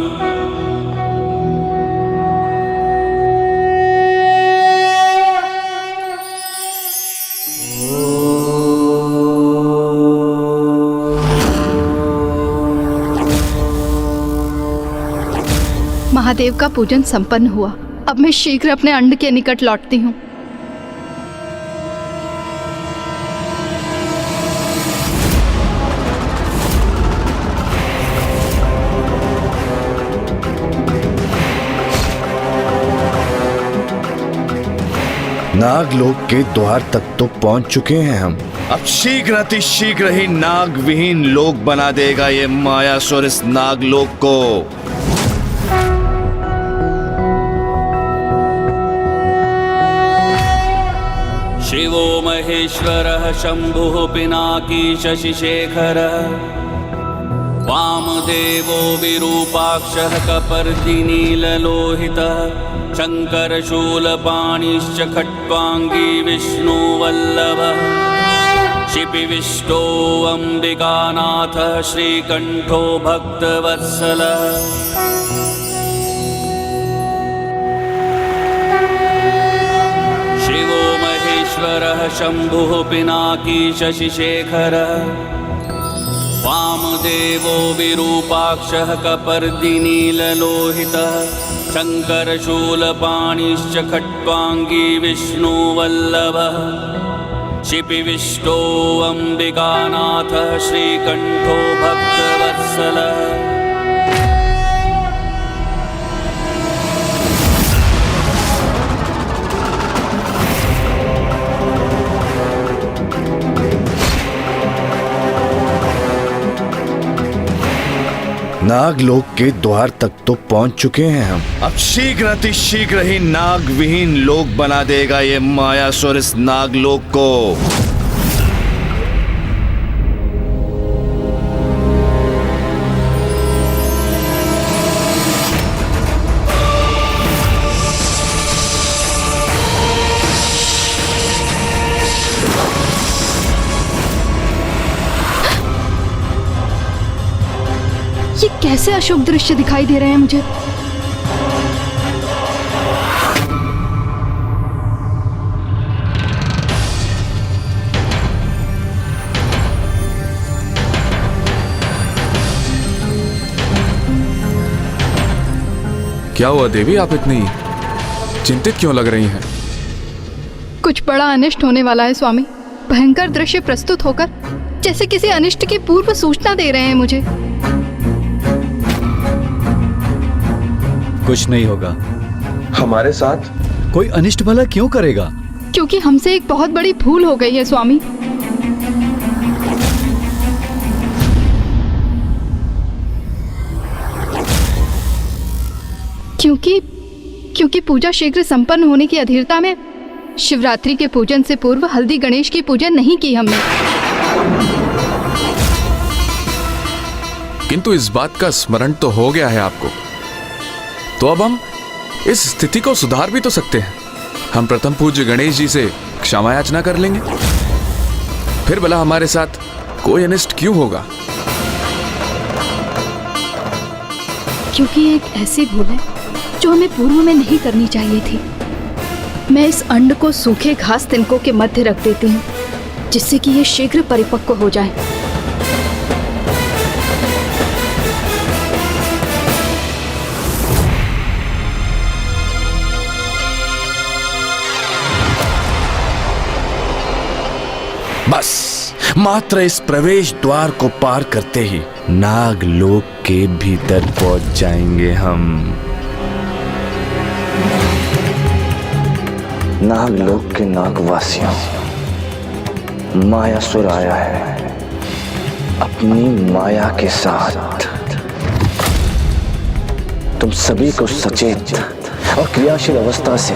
महादेव का पूजन संपन्न हुआ। अब मैं शीघ्र अपने अंड के निकट लौटती हूँ। नागलोक के द्वार तक तो पहुंच चुके हैं हम। अब शीघ्र ही नाग विहीन लोक बना देगा ये मायासुर इस नागलोक को। शिवो महेश्वरः शंभुः पिनाकी शशिशेखरः, वामदेवो विरूपाक्षः कपर्दिनीललोहितः, शङ्करशूलपाणिश्च खट्वाङ्गी विष्णुवल्लभः, शिपिविष्टो अम्बिकानाथः श्रीकण्ठो भक्तवत्सलः। शिवो महेश्वरः शंभुः पिनाकी शशिशेखरः, वामदेवो विरूपाक्षः कपर्दिनीललोहितः, शङ्करशूलपाणिश्च खट्वाङ्गी विष्णुवल्लभः, शिपिविष्टो अम्बिकानाथः श्रीकण्ठो भक्तवत्सलः। नागलोक के द्वार तक तो पहुंच चुके हैं हम। अब शीघ्र अतिशीघ्र ही नाग विहीन लोक बना देगा ये मायासुर इस नागलोक को। ये कैसे अशुभ दृश्य दिखाई दे रहे हैं मुझे। क्या हुआ देवी, आप इतनी चिंतित क्यों लग रही हैं? कुछ बड़ा अनिष्ट होने वाला है स्वामी। भयंकर दृश्य प्रस्तुत होकर जैसे किसी अनिष्ट की पूर्व सूचना दे रहे हैं मुझे। कुछ नहीं होगा। हमारे साथ कोई अनिष्ट भला क्यों करेगा? क्योंकि हमसे एक बहुत बड़ी भूल हो गई है स्वामी। क्योंकि पूजा शीघ्र संपन्न होने की अधीरता में शिवरात्रि के पूजन से पूर्व हल्दी गणेश की पूजा नहीं की हमने। किंतु इस बात का स्मरण तो हो गया है आपको, तो अब हम इस स्थिति को सुधार भी तो सकते हैं। हम प्रथम पूज्य गणेश जी से क्षमा याचना कर लेंगे, फिर भला हमारे साथ कोई अनिष्ट क्यों होगा? क्योंकि एक ऐसी भूल है जो हमें पूर्व में नहीं करनी चाहिए थी। मैं इस अंड को सूखे घास तिनकों के मध्य रख देती हूँ, जिससे कि ये शीघ्र परिपक्व हो जाए। बस मात्र इस प्रवेश द्वार को पार करते ही नागलोक के भीतर पहुंच जाएंगे हम। नागलोक के नागवासियों, मायासुर आया है अपनी माया के साथ। तुम सभी को सचेत और क्रियाशील अवस्था से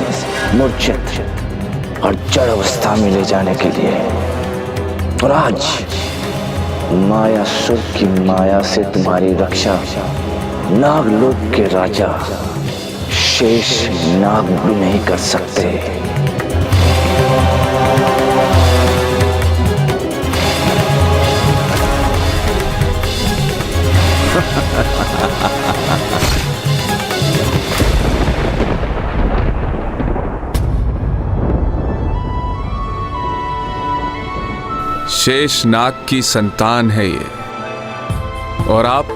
मूर्छित और जड़ अवस्था में ले जाने के लिए, और आज मायासुर की माया से तुम्हारी रक्षा नागलोक के राजा शेष नाग भी नहीं कर सकते। शेष नाग की संतान है ये, और आप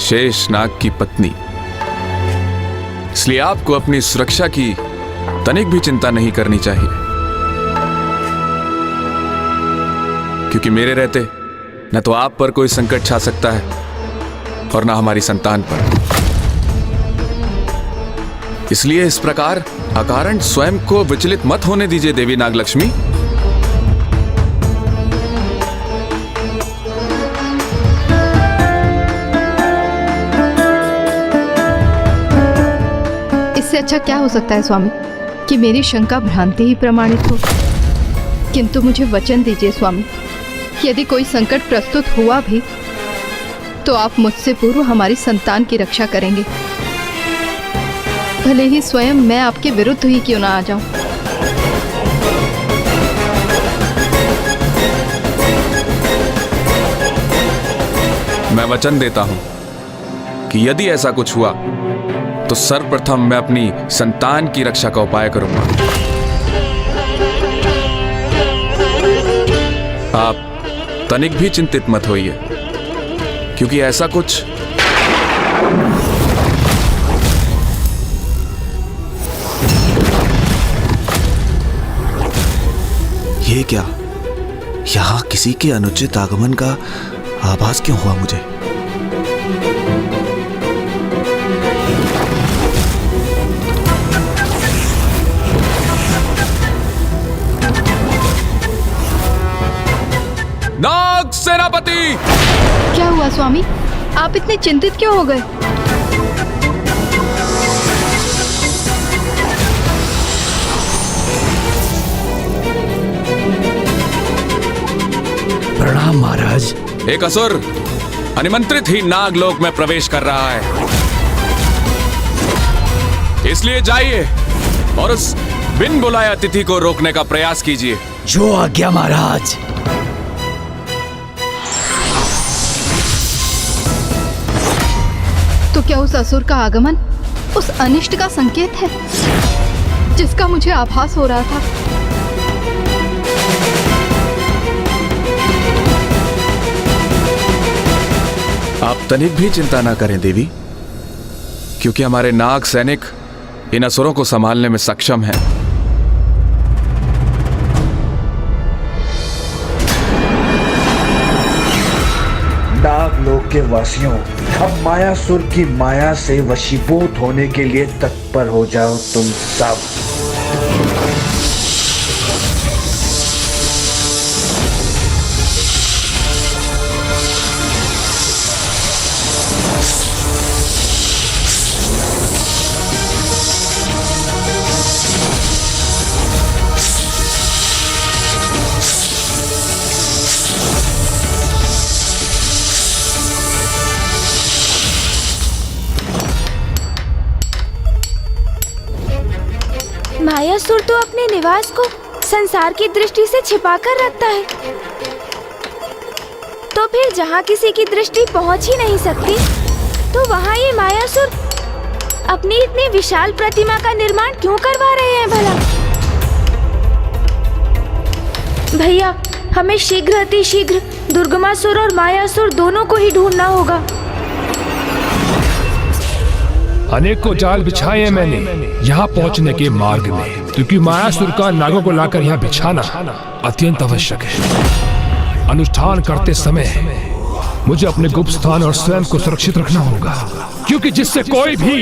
शेष नाग की पत्नी। इसलिए आपको अपनी सुरक्षा की तनिक भी चिंता नहीं करनी चाहिए, क्योंकि मेरे रहते न तो आप पर कोई संकट छा सकता है और न हमारी संतान पर। इसलिए इस प्रकार अकारण स्वयं को विचलित मत होने दीजिए देवी नागलक्ष्मी। इससे अच्छा क्या हो सकता है स्वामी कि मेरी शंका भ्रांति ही प्रमाणित हो। किंतु मुझे वचन दीजिए स्वामी, यदि कोई संकट प्रस्तुत हुआ भी तो आप मुझसे पूर्व हमारी संतान की रक्षा करेंगे, भले ही स्वयं मैं आपके विरुद्ध ही क्यों ना आ जाऊं। मैं वचन देता हूं कि यदि ऐसा कुछ हुआ तो सर्वप्रथम मैं अपनी संतान की रक्षा का उपाय करूंगा। आप तनिक भी चिंतित मत होइए, क्योंकि ऐसा कुछ ये क्या, यहाँ किसी के अनुचित आगमन का आभास क्यों हुआ मुझे? नाग सेनापति! क्या हुआ स्वामी, आप इतने चिंतित क्यों हो गए? प्रणाम महाराज। एक असुर अनिमंत्रित ही नागलोक में प्रवेश कर रहा है, इसलिए जाइए और उस बिन बुलाए अतिथि को रोकने का प्रयास कीजिए। जो आज्ञा महाराज। तो क्या उस असुर का आगमन उस अनिष्ट का संकेत है जिसका मुझे आभास हो रहा था? आप तनिक भी चिंता ना करें देवी, क्योंकि हमारे नाग सैनिक इन असुरों को संभालने में सक्षम हैं। नागलोक के वासियों, अब मायासुर की माया से वशीभूत होने के लिए तत्पर हो जाओ तुम सब। मायासुर तो अपने निवास को संसार की दृष्टि से छिपाकर रखता है, तो फिर जहाँ किसी की दृष्टि पहुँच ही नहीं सकती, तो वहाँ ये मायासुर अपनी इतनी विशाल प्रतिमा का निर्माण क्यों करवा रहे हैं भला? भैया, हमें शीघ्र अतिशीघ्र दुर्गमासुर और मायासुर दोनों को ही ढूंढना होगा। अनेकों जाल बिछाए हैं मैंने यहाँ पहुँचने के मार्ग में, क्योंकि मायासुर का नागों को लाकर यहाँ बिछाना अत्यंत आवश्यक है। अनुष्ठान करते समय मुझे अपने गुप्त स्थान और स्वयं को सुरक्षित रखना होगा, क्योंकि जिससे कोई भी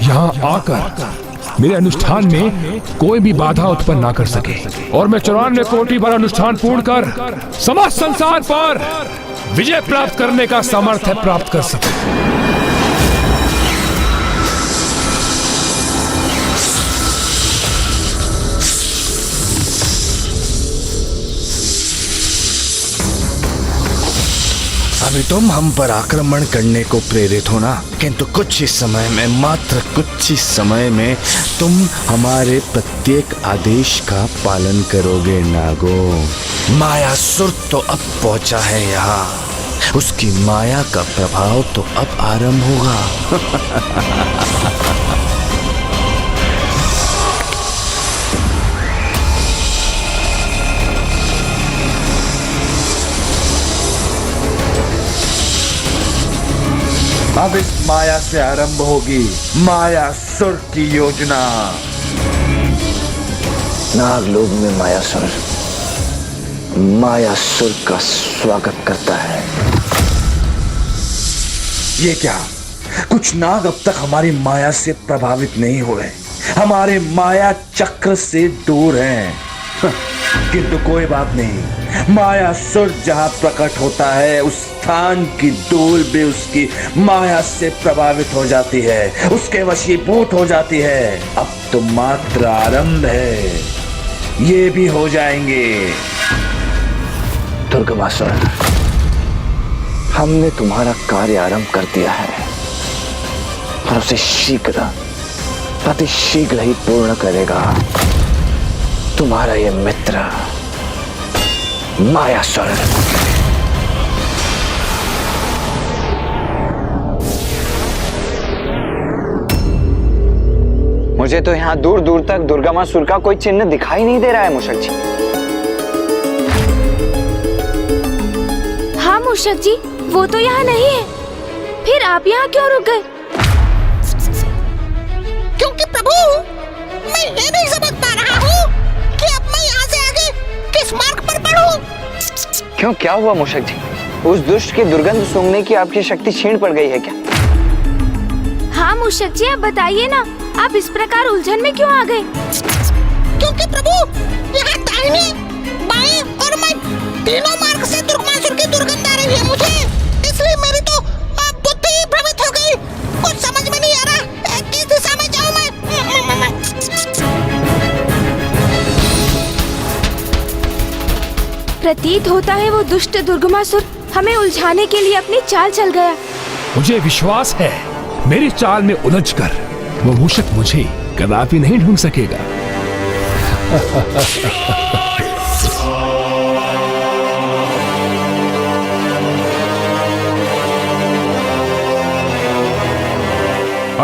यहाँ आकर मेरे अनुष्ठान में कोई भी बाधा उत्पन्न ना कर सके, और मैं 94 कोटि बार अनुष्ठान पूर्ण कर समस्त संसार पर विजय प्राप्त करने का सामर्थ्य प्राप्त कर सके। अभी तुम हम पर आक्रमण करने को प्रेरित हो ना, किंतु कुछ ही समय में, मात्र कुछ ही समय में तुम हमारे प्रत्येक आदेश का पालन करोगे नागो। मायासुर तो अब पहुंचा है यहाँ, उसकी माया का प्रभाव तो अब आरंभ होगा। अब इस माया से आरंभ होगी मायासुर की योजना। नागलोक में मायासुर का स्वागत करता है। ये क्या, कुछ नाग अब तक हमारी माया से प्रभावित नहीं हुए, हमारे माया चक्र से दूर हैं। किंतु कोई बात नहीं, मायासुर जहां प्रकट होता है उस स्थान की धूल भी उसकी माया से प्रभावित हो जाती है, उसके वशीभूत हो जाती है। अब तो मात्र आरंभ है, ये भी हो जाएंगे। दुर्गमासुर, हमने तुम्हारा कार्य आरंभ कर दिया है और उसे शीघ्र, अतिशीघ्र ही पूर्ण करेगा तुम्हारा ये मित्र मायासुर। मुझे तो यहाँ दूर दूर तक दुर्गमासुर का कोई चिन्ह दिखाई नहीं दे रहा है मूषक जी। हाँ मूषक जी, वो तो यहाँ नहीं है, फिर आप यहाँ क्यों रुक गए? क्योंकि प्रभु, मैं ये नहीं समझ पा रहा हूँ कि अब मैं यहाँ से आगे किस मार्ग पर बढ़ूँ। क्यों, क्या हुआ मूषक जी? उस दुष्ट की दुर्गंध सूंघने की आपकी शक्ति क्षीण पड़ गई है क्या? हाँ मूषक जी, आप बताइए ना, आप इस प्रकार उलझन में क्यों आ गए? क्योंकि प्रभु, यहाँ दाहिने, बाएं और मैं तीनों मार्ग से दुर्गमासुर की दुर्गंध आ रही है मुझे, इसलिए मेरी तो प्रतीत होता है वो दुष्ट दुर्गमासुर हमें उलझाने के लिए अपनी चाल चल गया। मुझे विश्वास है मेरी चाल में उलझकर वो मूषक मुझे कदापि नहीं ढूंढ सकेगा।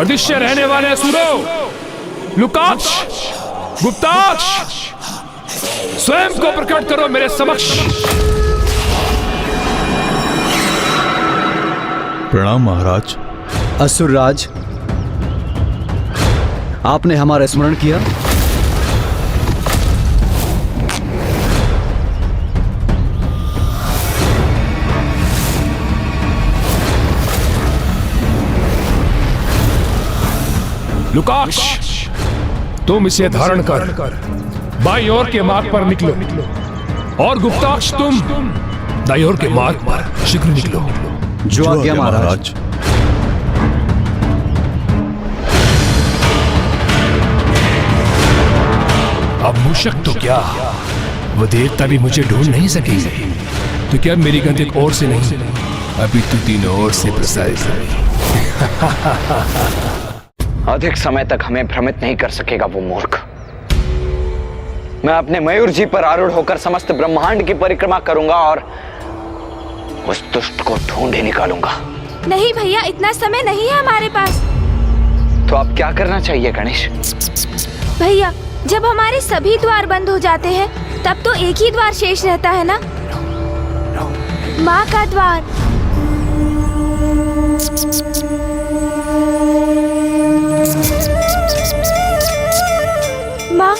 अदृश्य रहने वाले असुरों, लुकाक्ष, गुप्ताक्ष, स्वयं को प्रकट करो मेरे समक्ष। प्रणाम महाराज। असुरराज, आपने हमारा स्मरण किया। लुकाक्ष, तुम इसे धारण कर बाई ओर के मार्ग पर निकलो, और गुप्ताक्ष तुम दाई ओर के मार्ग पर शीघ्र निकलो। जो आज्ञा महाराज। अब मूषक तो क्या, वो देवता भी मुझे ढूंढ नहीं सकेगी। तो क्या मेरी गंध एक ओर से नहीं, अभी तो तीनों ओर से प्रसारित है। अधिक समय तक हमें भ्रमित नहीं कर सकेगा वो मूर्ख। मैं अपने मयूर जी पर आरूढ़ होकर समस्त ब्रह्मांड की परिक्रमा करूंगा और उस दुष्ट को ढूंढ ही निकालूंगा। नहीं भैया, इतना समय नहीं है हमारे पास। तो अब क्या करना चाहिए गणेश? भैया, जब हमारे सभी द्वार बंद हो जाते हैं तब तो एक ही द्वार शेष रहता है ना, माँ का द्वार। माँ,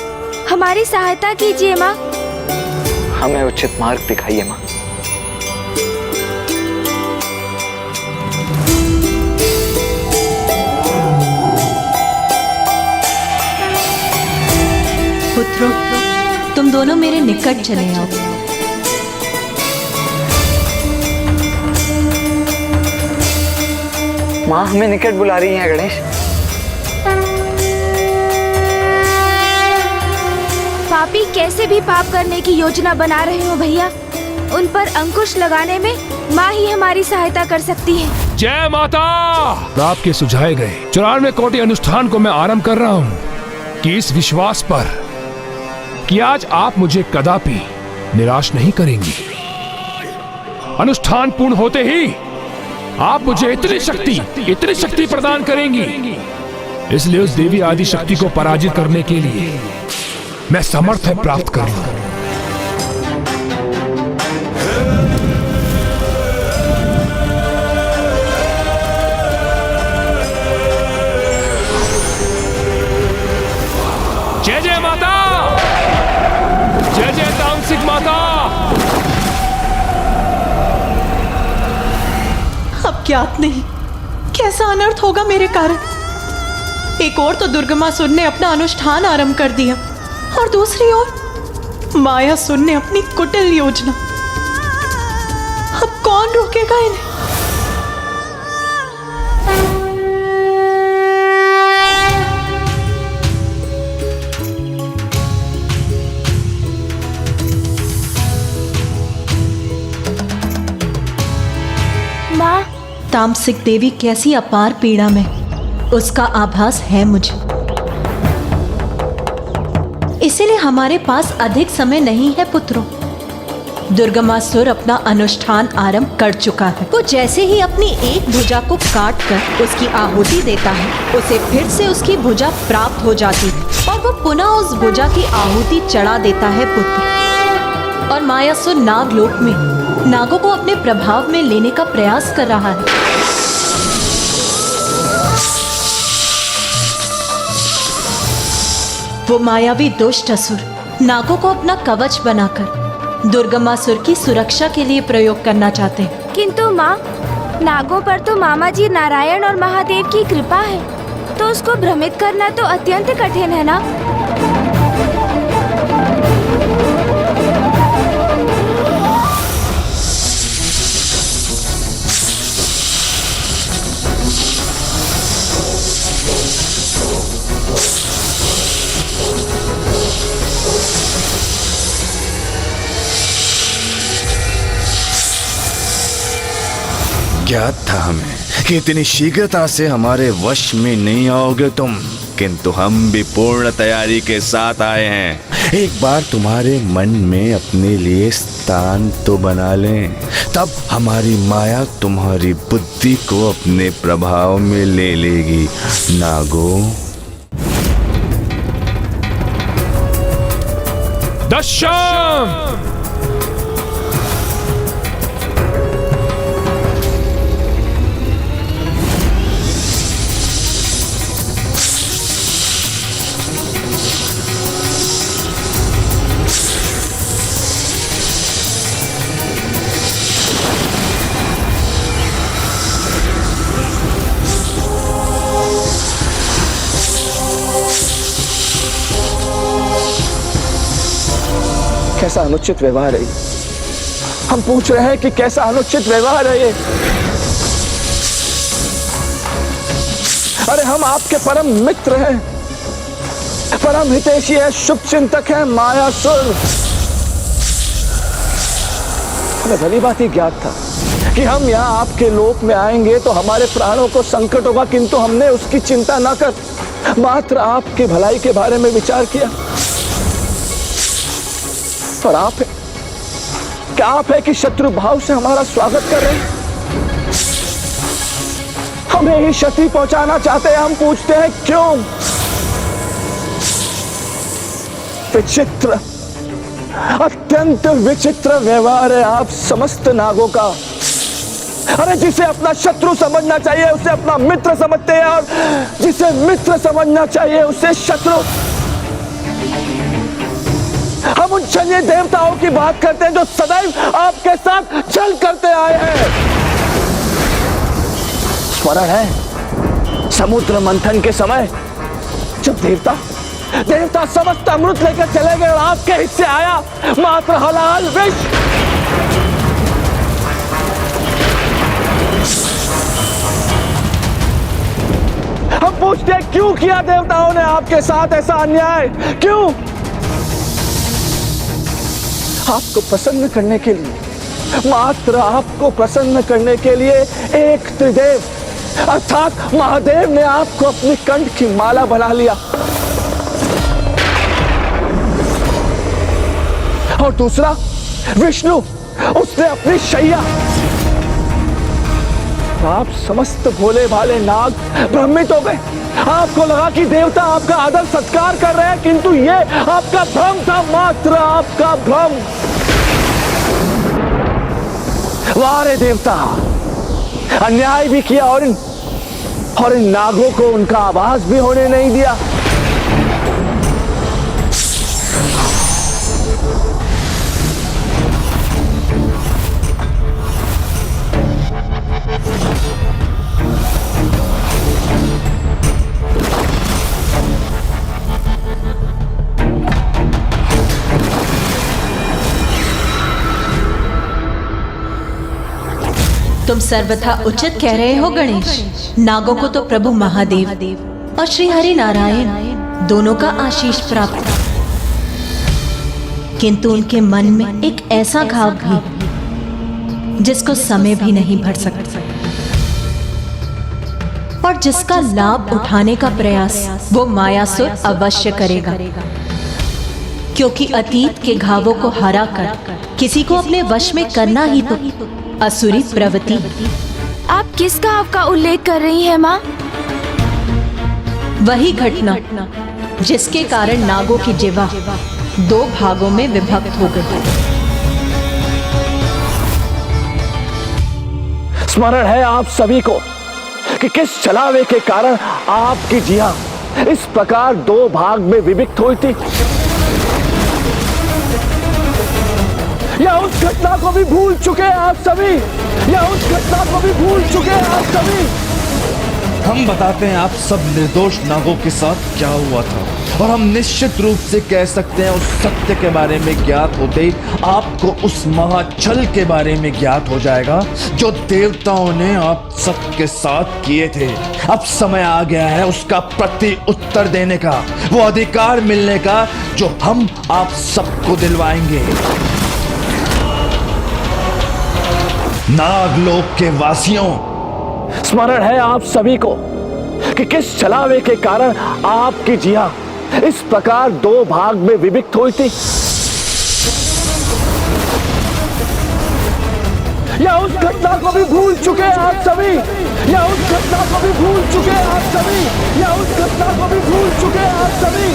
हमारी सहायता कीजिए माँ। हमें उचित मार्ग दिखाइए माँ। पुत्रों, तुम दोनों मेरे निकट चले आओ। माँ हमें निकट बुला रही हैं गणेश। पापी कैसे भी पाप करने की योजना बना रहे हो भैया, उन पर अंकुश लगाने में माँ ही हमारी सहायता कर सकती है। जय माता। आपके सुझाए गए 94 कोटि अनुष्ठान को मैं आरंभ कर रहा हूँ कि इस विश्वास पर कि आज आप मुझे कदापि निराश नहीं करेंगी। अनुष्ठान पूर्ण होते ही आप मुझे इतनी शक्ति प्रदान करेंगी, इसलिए उस देवी आदि शक्ति को पराजित करने के लिए मैं समर्थ है प्राप्त कर लूं। जय जय माता, जय जय तामसिक माता। अब ज्ञात नहीं कैसा अनर्थ होगा मेरे कारण। एक और तो दुर्गमासुर ने अपना अनुष्ठान आरंभ कर दिया और दूसरी ओर मायासुर ने अपनी कुटिल योजना। अब कौन रोकेगा इन्हें? माँ, तामसिक देवी कैसी अपार पीड़ा में, उसका आभास है मुझे। इसीलिए हमारे पास अधिक समय नहीं है पुत्रों। दुर्गमासुर अपना अनुष्ठान आरंभ कर चुका है। वो जैसे ही अपनी एक भुजा को काट कर उसकी आहुति देता है, उसे फिर से उसकी भुजा प्राप्त हो जाती है और वो पुनः उस भुजा की आहुति चढ़ा देता है पुत्र। और मायासुर नागलोक में नागों को अपने प्रभाव में लेने का प्रयास कर रहा है। वो मायावी दुष्ट असुर नागों को अपना कवच बनाकर दुर्गमासुर की सुरक्षा के लिए प्रयोग करना चाहते हैं। किंतु माँ, नागों पर तो मामा जी नारायण और महादेव की कृपा है, तो उसको भ्रमित करना तो अत्यंत कठिन है ना। ज्ञात था हमें कि इतनी शीघ्रता से हमारे वश में नहीं आओगे तुम, किंतु हम भी पूर्ण तैयारी के साथ आए हैं। एक बार तुम्हारे मन में अपने लिए स्थान तो बना लें, तब हमारी माया तुम्हारी बुद्धि को अपने प्रभाव में ले लेगी। नागो, दशम कैसा अनुचित व्यवहार है ये? हम पूछ रहे हैं कि कैसा अनुचित व्यवहार है ये? अरे हम आपके परम मित्र हैं, परम हितैषी है, शुभ चिंतक है मायासुर। हमें भली बात ही ज्ञात था कि हम यहाँ आपके लोक में आएंगे तो हमारे प्राणों को संकट होगा, किंतु हमने उसकी चिंता न कर मात्र आपकी भलाई के बारे में विचार किया। और आप है, क्या आप है कि शत्रु भाव से हमारा स्वागत कर रहे हैं? हमें ही क्षति पहुंचाना चाहते हैं। हम पूछते हैं क्यों? विचित्र, अत्यंत विचित्र व्यवहार है आप समस्त नागों का। अरे जिसे अपना शत्रु समझना चाहिए उसे अपना मित्र समझते हैं, और जिसे मित्र समझना चाहिए उसे शत्रु। हम उन शल्य देवताओं की बात करते हैं जो सदैव आपके साथ छल करते आए हैं। स्मरण है समुद्र मंथन के समय जब देवता समस्त अमृत लेकर चले गए और आपके हिस्से आया मात्र हलाल विष। हम पूछते हैं क्यों किया देवताओं ने आपके साथ ऐसा अन्याय? क्यों? आपको प्रसन्न करने के लिए, मात्र आपको प्रसन्न करने के लिए एक त्रिदेव अर्थात महादेव ने आपको अपनी कंठ की माला बना लिया, और दूसरा विष्णु, उसने अपनी शैया। आप समस्त भोले भाले नाग भ्रमित हो गए। आपको लगा कि देवता आपका आदर सत्कार कर रहे हैं, किंतु ये आपका भ्रम था, मात्र आपका भ्रम। वारे देवता, अन्याय भी किया और इन नागों को उनका आभास भी होने नहीं दिया। तुम सर्वथा उचित कह रहे हो गणेश। नागों को तो प्रभु महादेव और श्री हरि नारायण दोनों का आशीष प्राप्त था, किंतु उनके मन में एक ऐसा घाव भी जिसको समय भी नहीं भर सकता, और जिसका लाभ उठाने का प्रयास वो मायासुर अवश्य करेगा, क्योंकि अतीत के घावों को हरा कर किसी को अपने वश में करना ही तो असुरी प्रवृत्ति। आप किस घाव का उल्लेख कर रही हैं माँ? वही घटना जिसके कारण नागों की जिह्वा दो भागों में विभक्त हो गई। स्मरण है आप सभी को कि किस छलावे के कारण आपकी जिह्वा इस प्रकार दो भाग में विभक्त हुई थी। या उस घटना को भी भूल चुके हैं आप सभी? या उस घटना को भी भूल चुके हैं आप सभी? हम बताते हैं आप सब निर्दोष नागों के साथ क्या हुआ था, और हम निश्चित रूप से कह सकते हैं उस सत्य के बारे में ज्ञात होते ही आपको उस महाछल के बारे में ज्ञात हो जाएगा जो देवताओं ने आप सबके साथ किए थे। अब समय आ गया है उसका प्रति उत्तर देने का, वो अधिकार मिलने का जो हम आप सबको दिलवाएंगे। नागलोक के वासियों, स्मरण है आप सभी को कि किस छलावे के कारण आपकी जिया इस प्रकार दो भाग में विभक्त हुई थी। या उस घटना को भी भूल चुके आप सभी, या उस घटना को भी भूल चुके आप सभी, या उस घटना को भी भूल चुके आप सभी।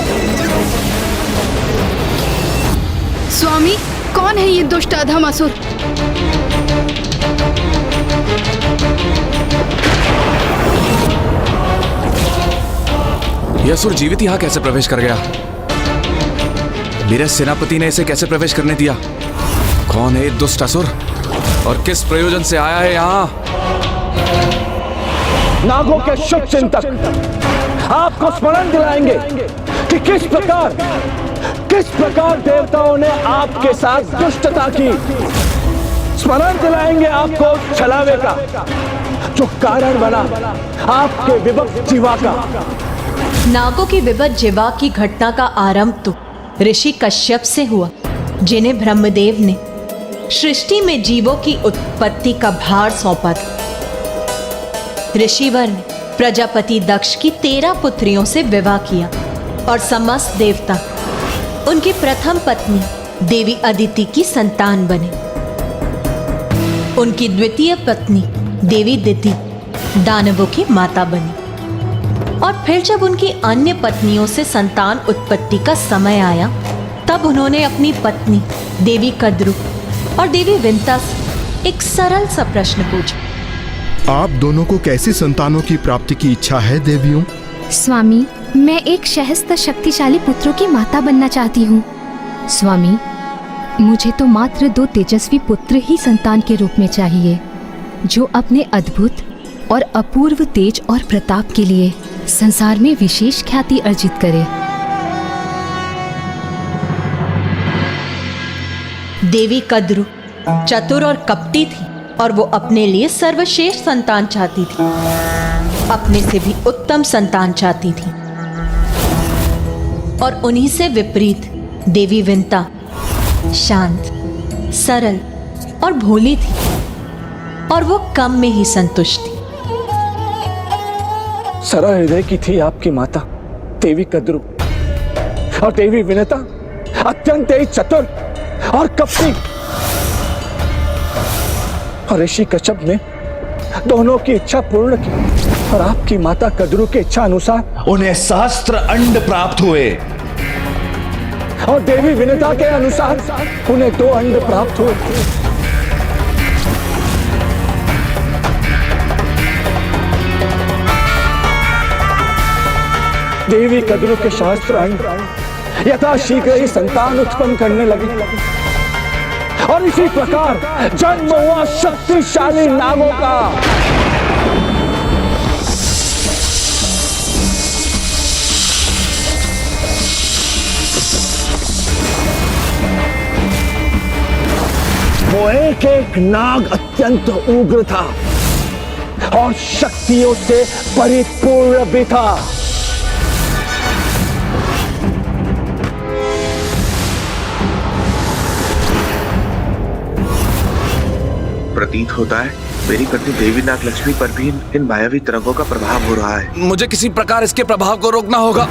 स्वामी, कौन है ये दुष्ट अधम असुर? यह असुर जीवित यहाँ कैसे प्रवेश कर गया? मेरे सेनापति ने इसे कैसे प्रवेश करने दिया? कौन है ये दुष्ट असुर और किस प्रयोजन से आया है यहाँ? नागों के शुभ चिंतक आपको स्मरण दिलाएंगे कि किस प्रकार देवताओं ने आपके साथ दुष्टता की। स्मरण दिलाएंगे आपको छलावे का जो कारण बना आपके विभक्त जीवा का। नागों की विभक्त जीवा की घटना का आरंभ तो ऋषि कश्यप से हुआ, जिन्हें ब्रह्मदेव ने सृष्टि में जीवों की उत्पत्ति का भार सौंपा था। ऋषिवर ने प्रजापति दक्ष की 13 पुत्रियों से विवाह किया और समस्त देवता उनकी प्रथम पत्नी देवी अदिति की संतान बने। उनकी द्वितीय पत्नी देवी दिति दानवों की माता बनी और फिर जब उनकी अन्य पत्नियों से संतान उत्पत्ति का समय आया, तब उन्होंने अपनी पत्नी देवी कद्रु और देवी विंता से एक सरल सा प्रश्न पूछा। आप दोनों को कैसी संतानों की प्राप्ति की इच्छा है देवियों? स्वामी, मैं एक सहस्त्र शक्तिशाली पुत्रों की माता बनना चाहती हूँ। स्वामी, मुझे तो मात्र 2 तेजस्वी पुत्र ही संतान के रूप में चाहिए, जो अपने अद्भुत और अपूर्व तेज और प्रताप के लिए संसार में विशेष ख्याति अर्जित करे। देवी कद्रु चतुर और कपटी थी और वो अपने लिए सर्वश्रेष्ठ संतान चाहती थी, अपने से भी उत्तम संतान चाहती थी। और उन्हीं से विपरीत देवी विंता शांत, सरल और भोली थी और वो कम में ही संतुष्ट थी। सरल हृदय की थी आपकी माता देवी कद्रु और देवी विनता अत्यंत ही चतुर और कपटी। और ऋषि कश्यप ने दोनों की इच्छा पूर्ण की और आपकी माता कद्रु की इच्छा अनुसार उन्हें सहस्त्र अंड प्राप्त हुए और देवी विनता के अनुसार उन्हें 2 अंड प्राप्त हुए। देवी कद्रु के शास्त्र अंड यथाशीघ्र ही संतान उत्पन्न करने लगे और इसी प्रकार जन्म हुआ शक्तिशाली नागों का। वो एक नाग अत्यंत उग्र था और शक्तियों से परिपूर्ण भी था। प्रतीत होता है मेरी पत्नी देवी नागलक्ष्मी पर भी इन मायावी तरंगों का प्रभाव हो रहा है। मुझे किसी प्रकार इसके प्रभाव को रोकना होगा।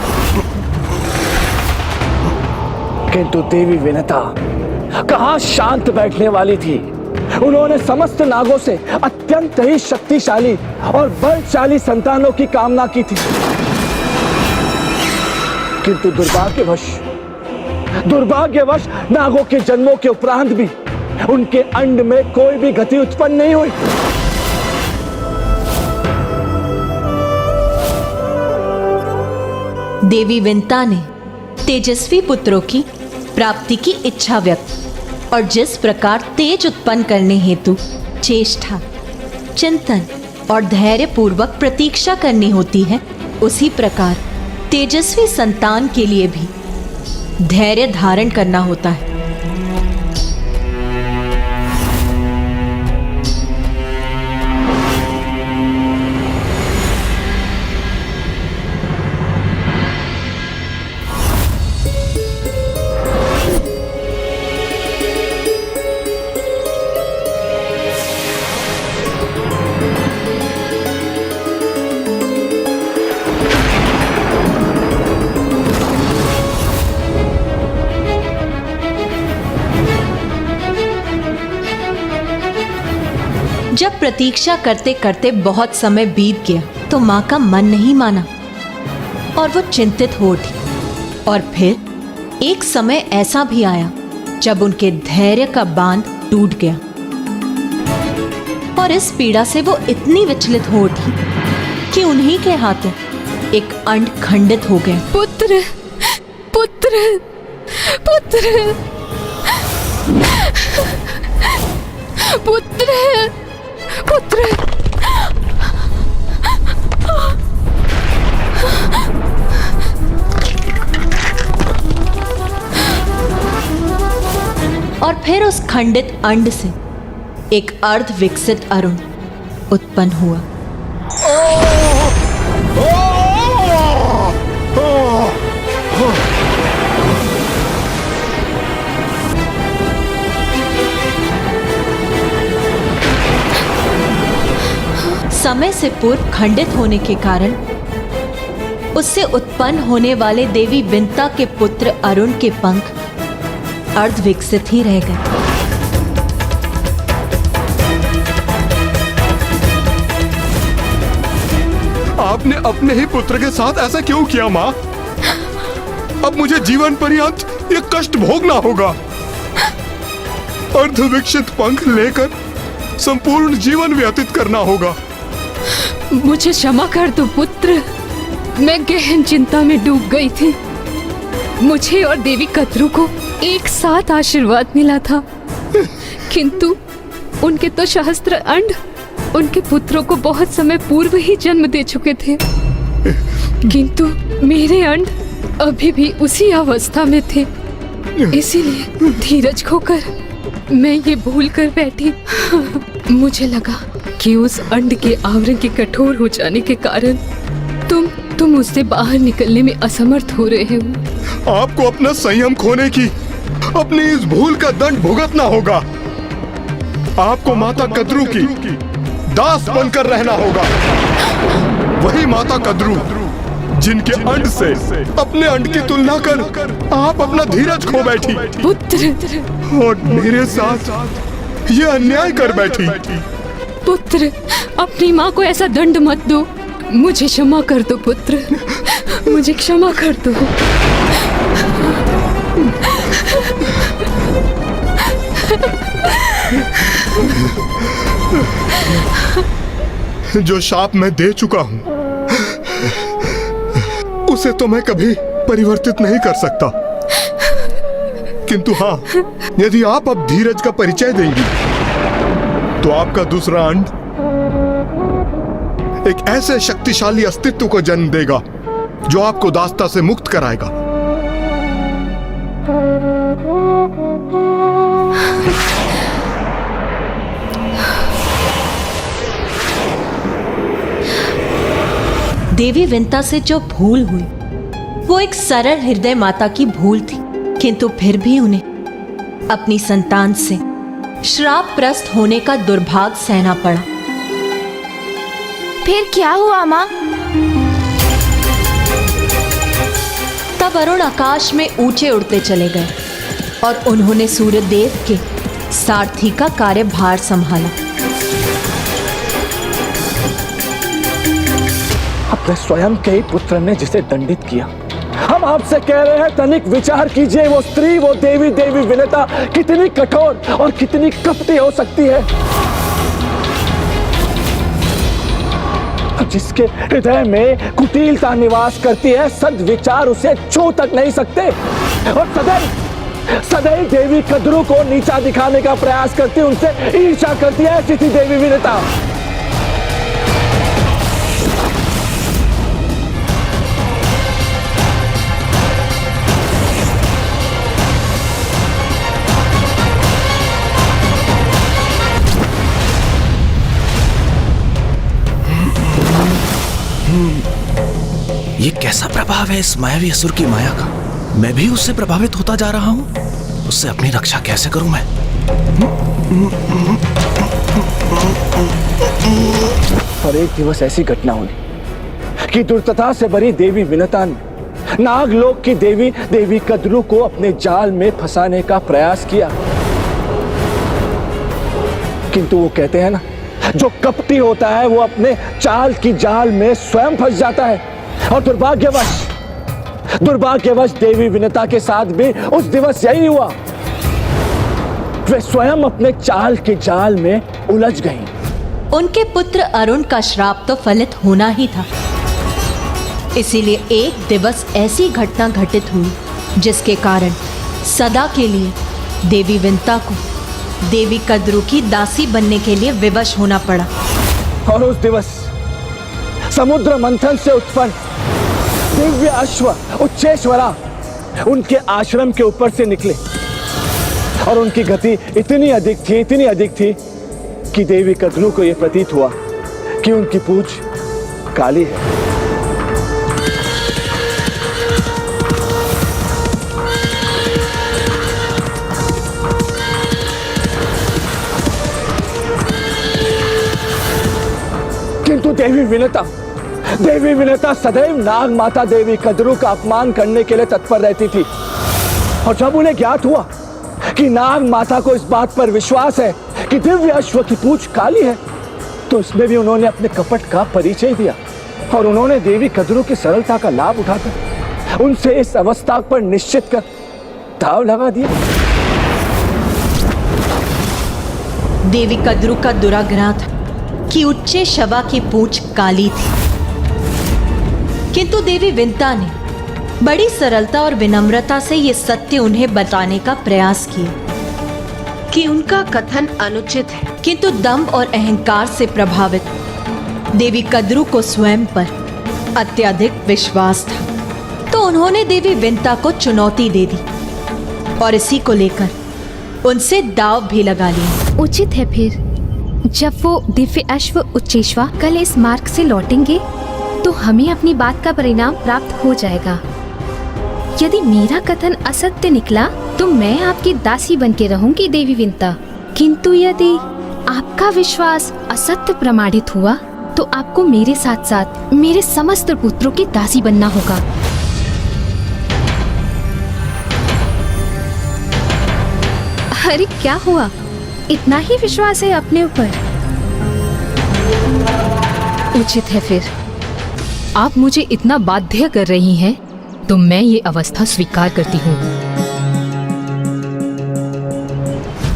किंतु देवी विनता कहाँ शांत बैठने वाली थी। उन्होंने समस्त नागों से अत्यंत ही शक्तिशाली और बलशाली संतानों की कामना की थी, किंतु दुर्भाग्यवश नागों के जन्मों के उपरांत भी उनके अंड में कोई भी गति उत्पन्न नहीं हुई। देवी विंता ने तेजस्वी पुत्रों की प्राप्ति की इच्छा व्यक्त और जिस प्रकार तेज उत्पन्न करने हेतु चेष्टा, चिंतन और धैर्य पूर्वक प्रतीक्षा करनी होती है, उसी प्रकार तेजस्वी संतान के लिए भी धैर्य धारण करना होता है। जब प्रतीक्षा करते करते बहुत समय बीत गया तो माँ का मन नहीं माना और वो चिंतित हो उठी। और फिर एक समय ऐसा भी आया जब उनके धैर्य का बांध टूट गया और इस पीड़ा से वो इतनी विचलित हो उठी कि उन्हीं के हाथों एक अंड खंडित हो गया। पुत्र, पुत्र, पुत्र, पुत्र, पुत्र। और फिर उस खंडित अंड से एक अर्ध विकसित अरुण उत्पन्न हुआ। समय से पूर्व खंडित होने के कारण उससे उत्पन्न होने वाले देवी विंता के पुत्र अरुण के पंख अर्ध विकसित ही रह गए। आपने अपने ही पुत्र के साथ ऐसा क्यों किया माँ? अब मुझे जीवन पर्यंत ये कष्ट भोगना होगा। अर्धविकसित पंख लेकर संपूर्ण जीवन व्यतीत करना होगा। मुझे क्षमा कर दो पुत्र, मैं गहन चिंता में डूब गई थी। मुझे और देवी कद्रू को एक साथ आशीर्वाद मिला था, किंतु उनके तो सहस्त्र अंड उनके पुत्रों को बहुत समय पूर्व ही जन्म दे चुके थे, किंतु मेरे अंड अभी भी उसी अवस्था में थे। इसीलिए धीरज खोकर मैं ये भूल कर बैठी। मुझे लगा कि उस अंड के आवरण के कठोर हो जाने के कारण तुम उससे बाहर निकलने में असमर्थ हो रहे हो। आपको अपना संयम खोने की अपनी इस भूल का दंड भुगतना होगा। आपको माता कद्रू की दास बनकर रहना होगा। वही माता कद्रू जिनके अंड से अपने अंड की तुलना कर आप अपना धीरज खो बैठी पुत्र, और मेरे साथ ये अन्याय कर बैठी। पुत्र, अपनी माँ को ऐसा दंड मत दो। मुझे क्षमा कर दो पुत्र, मुझे क्षमा कर दो। जो शाप मैं दे चुका हूं उसे तो मैं कभी परिवर्तित नहीं कर सकता, किंतु हाँ, यदि आप अब धीरज का परिचय देंगी तो आपका दूसरा अंड एक ऐसे शक्तिशाली अस्तित्व को जन्म देगा जो आपको दासता से मुक्त कराएगा। देवी विंता से जो भूल हुई वो एक सरल हृदय माता की भूल थी, किंतु फिर भी उन्हें अपनी संतान से श्रापग्रस्त होने का दुर्भाग्य सहना पड़ा। फिर क्या हुआ माँ? तब अरुण आकाश में ऊंचे उड़ते चले गए और उन्होंने सूर्यदेव के सारथी का कार्यभार संभाला। अपने स्वयं के ही पुत्र ने जिसे दंडित किया, हम आपसे कह रहे हैं तनिक विचार कीजिए। वो स्त्री, वो देवी विनता कितनी कठोर और कितनी कपटी हो सकती है, जिसके हृदय में कुटिलता निवास करती है। सद्विचार उसे छू तक नहीं सकते और सदैव देवी कद्रू को नीचा दिखाने का प्रयास करती है, उनसे ईर्ष्या करती है। ऐसी थी देवी विनता। ये कैसा प्रभाव है इस मायावी असुर की माया का? मैं भी उससे प्रभावित होता जा रहा हूं। उससे अपनी रक्षा कैसे करूं मैं? और एक दिवस ऐसी घटना हुई कि दुर्दशा से भरी देवी विनता ने नागलोक की देवी कद्रू को अपने जाल में फंसाने का प्रयास किया, किंतु वो कहते हैं ना, जो कपटी होता है वो अपने चाल की जाल में स्वयं फंस जाता है। और दुर्भाग्यवश देवी विनता के साथ भी उस दिवस यही हुआ। वे स्वयं अपने चाल के जाल में उलझ गईं। उनके पुत्र अरुण का श्राप तो फलित होना ही था। इसीलिए एक दिवस ऐसी घटना घटित हुई जिसके कारण सदा के लिए देवी विनता को देवी कद्रू की दासी बनने के लिए विवश होना पड़ा। और उस दिवस समुद्र मंथन से उत्पन्न दिव्य अश्व उच्चेश्वरा उनके आश्रम के ऊपर से निकले और उनकी गति इतनी अधिक थी कि देवी कद्रू को यह प्रतीत हुआ कि उनकी पूंछ काली है। किंतु देवी विनता सदैव नाग माता देवी कद्रू का अपमान करने के लिए तत्पर रहती थी। और जब उन्हें ज्ञात हुआ कि नाग माता को इस बात पर विश्वास है कि दिव्य अश्व की पूंछ काली है, तो इसमें भी उन्होंने अपने कपट का परिचय दिया और उन्होंने देवी कद्रू की सरलता का लाभ उठाकर उनसे इस अवस्था पर निश्चित कर दाव लगा दिया। देवी कद्रू का दुराग्रह था कि उच्चे शवा की पूंछ काली थी, किंतु देवी विनता ने बड़ी सरलता और विनम्रता से ये सत्य उन्हें बताने का प्रयास किया कि उनका कथन अनुचित है। किंतु दंभ और अहंकार से प्रभावित देवी कद्रू को स्वयं पर अत्यधिक विश्वास था, तो उन्होंने देवी विनता को चुनौती दे दी और इसी को लेकर उनसे दाव भी लगा लिया। उचित है फिर जब वो दिव्य अश्व उच्चेश्वा कल इस मार्ग से लौटेंगे तो हमें अपनी बात का परिणाम प्राप्त हो जाएगा। यदि मेरा कथन असत्य निकला तो मैं आपकी दासी बन के रहूंगी देवी विनता, किंतु यदि आपका विश्वास असत्य प्रमाणित हुआ तो आपको मेरे साथ साथ मेरे समस्त पुत्रों की दासी बनना होगा। अरे क्या हुआ, इतना ही विश्वास है अपने ऊपर? उचित है फिर आप मुझे इतना बाध्य कर रही हैं तो मैं ये अवस्था स्वीकार करती हूँ।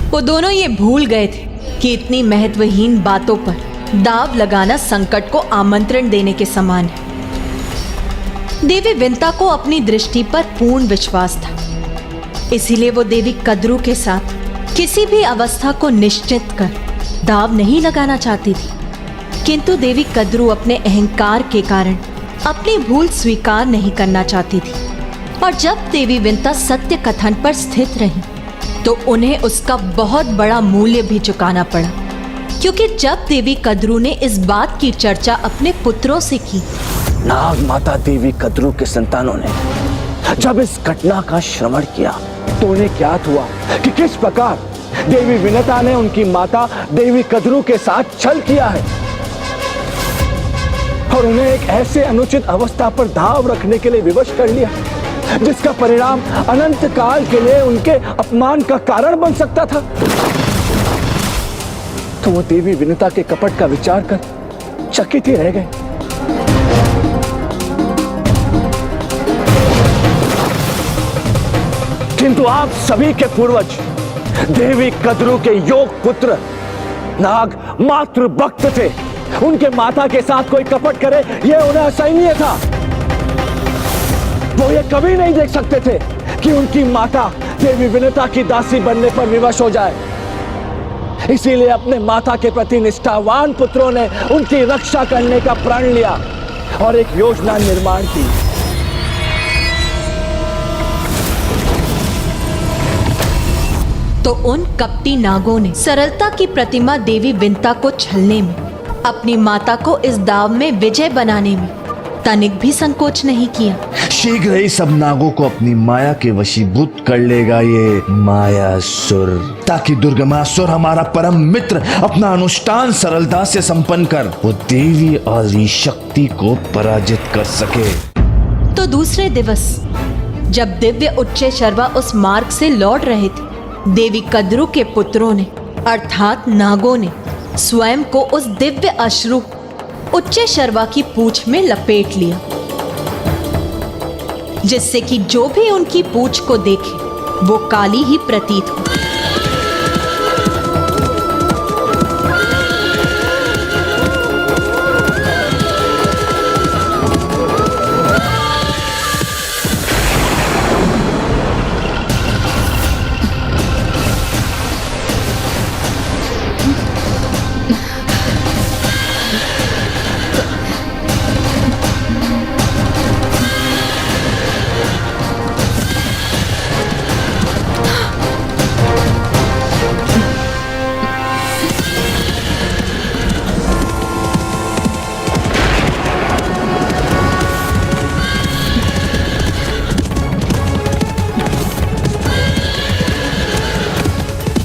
वो दोनों ये भूल गए थे कि इतनी महत्वहीन बातों पर दाव लगाना संकट को आमंत्रण देने के समान है। देवी विनता को अपनी दृष्टि पर पूर्ण विश्वास था, इसीलिए वो देवी कद्रू के साथ किसी भी अवस्था को निश्चित कर दाव नहीं लगाना चाहती थी। किंतु देवी कद्रू अपने अहंकार के कारण अपनी भूल स्वीकार नहीं करना चाहती थी, और जब देवी विनता सत्य कथन पर स्थित रही तो उन्हें उसका बहुत बड़ा मूल्य भी चुकाना पड़ा, क्योंकि जब देवी कद्रू ने इस बात की चर्चा अपने पुत्रों से की, नाग माता देवी कद्रू के संतानों ने जब इस घटना का श्रवण किया तो उन्हें ज्ञात हुआ कि किस प्रकार देवी विनता ने उनकी माता देवी कद्रू के साथ छल किया है और उन्हें एक ऐसे अनुचित अवस्था पर दाव रखने के लिए विवश कर लिया जिसका परिणाम अनंत काल के लिए उनके अपमान का कारण बन सकता था। तो वो देवी विनता के कपट का विचार कर चकित ही रह गए। किंतु आप सभी के पूर्वज देवी कद्रू के योग पुत्र नाग मातृ भक्त थे। उनके माता के साथ कोई कपट करे यह उन्हें असहनीय था। वो ये कभी नहीं देख सकते थे कि उनकी माता देवी विनता की दासी बनने पर विवश हो जाए। इसीलिए अपने माता के प्रति निष्ठावान पुत्रों ने उनकी रक्षा करने का प्रण लिया और एक योजना निर्माण की। तो उन कपटी नागों ने सरलता की प्रतिमा देवी विनता को छलने में, अपनी माता को इस दाव में विजय बनाने में तनिक भी संकोच नहीं किया। शीघ्र ही सब नागों को अपनी माया के वशीभूत कर लेगा ये मायासुर, ताकि दुर्गमासुर हमारा परम मित्र अपना अनुष्ठान सरलता से संपन्न कर वो देवी आदि शक्ति को पराजित कर सके। तो दूसरे दिवस जब दिव्य उच्चेश्वरा उस मार्ग से लौट रहे थे, देवी कद्रू के पुत्रों ने अर्थात नागों ने स्वयं को उस दिव्य अश्रु उच्च शर्वा की पूंछ में लपेट लिया, जिससे कि जो भी उनकी पूंछ को देखे वो काली ही प्रतीत हो।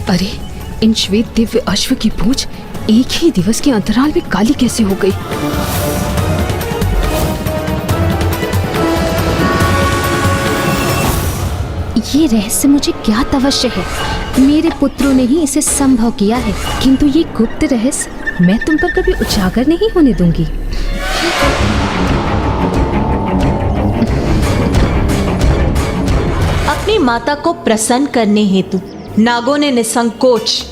अरे, इन श्वेत दिव्य अश्व की पूंछ एक ही दिवस के अंतराल में काली कैसे हो गई? ये रहस्य मुझे ज्ञात अवश्य है। मेरे पुत्रों ने ही इसे संभव किया है, किंतु ये गुप्त रहस्य मैं तुम पर कभी उजागर नहीं होने दूंगी। अपनी माता को प्रसन्न करने हेतु नागों ने निसंकोच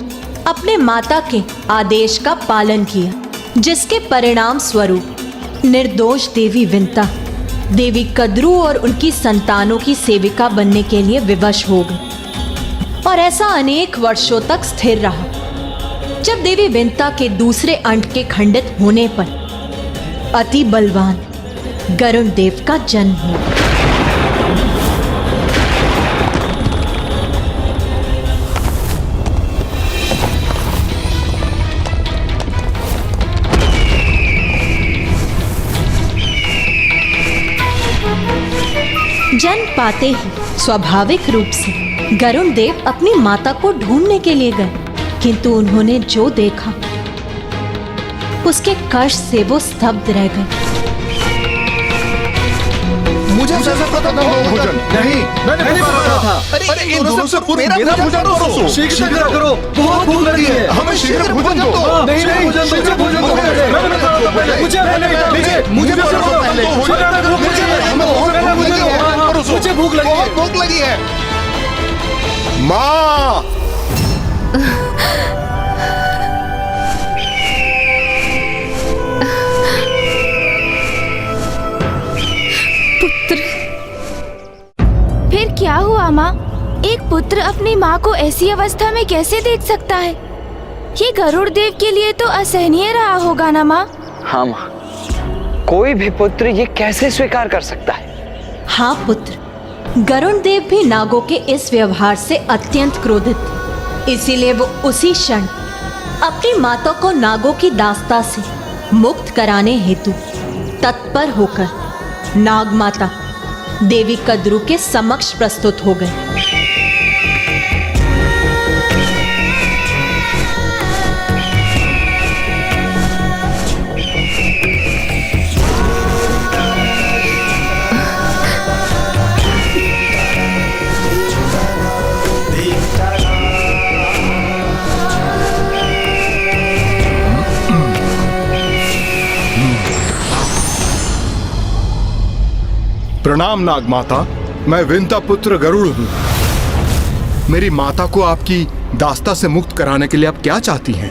अपने माता के आदेश का पालन किया, जिसके परिणाम स्वरूप निर्दोष देवी विंता देवी कद्रू और उनकी संतानों की सेविका बनने के लिए विवश हो गई और ऐसा अनेक वर्षों तक स्थिर रहा। जब देवी विंता के दूसरे अंड के खंडित होने पर अति बलवान गरुण देव का जन्म हुआ। जन्म पाते ही स्वाभाविक रूप से गरुण देव अपनी माता को ढूंढने के लिए गए, किंतु उन्होंने जो देखा उसके कष्ट से वो स्तब्ध रह गए। मुझे ऐसा पता था भोजन नहीं, मैंने पुकारा था। अरे इन दोनों से पूर्व मेरा भोजन करो, शीघ्र करो, बहुत भूख लगी है, हमें शीघ्र भोजन दो। नहीं नहीं, मुझे भोजन दो, मैंने कहा था पहले, मुझे भोजन दो पहले, मुझे भूख लगी है, बहुत भूख लगी है। माँ, फिर क्या हुआ माँ? एक पुत्र अपनी माँ को ऐसी अवस्था में कैसे देख सकता है? ये गरुड़ देव के लिए तो असहनीय रहा होगा ना माँ? हाँ माँ, कोई भी पुत्र ये कैसे स्वीकार कर सकता है? हाँ पुत्र, गरुण देव भी नागों के इस व्यवहार से अत्यंत क्रोधित थे। इसीलिए वो उसी क्षण अपनी माता को नागों की दास्ता से मुक्त कराने हेतु तत्पर होकर नाग माता देवी कद्रू के समक्ष प्रस्तुत हो गए। प्रणाम नाग माता, मैं विंता पुत्र गरुड़ हूँ। मेरी माता को आपकी दास्ता से मुक्त कराने के लिए आप क्या चाहती हैं?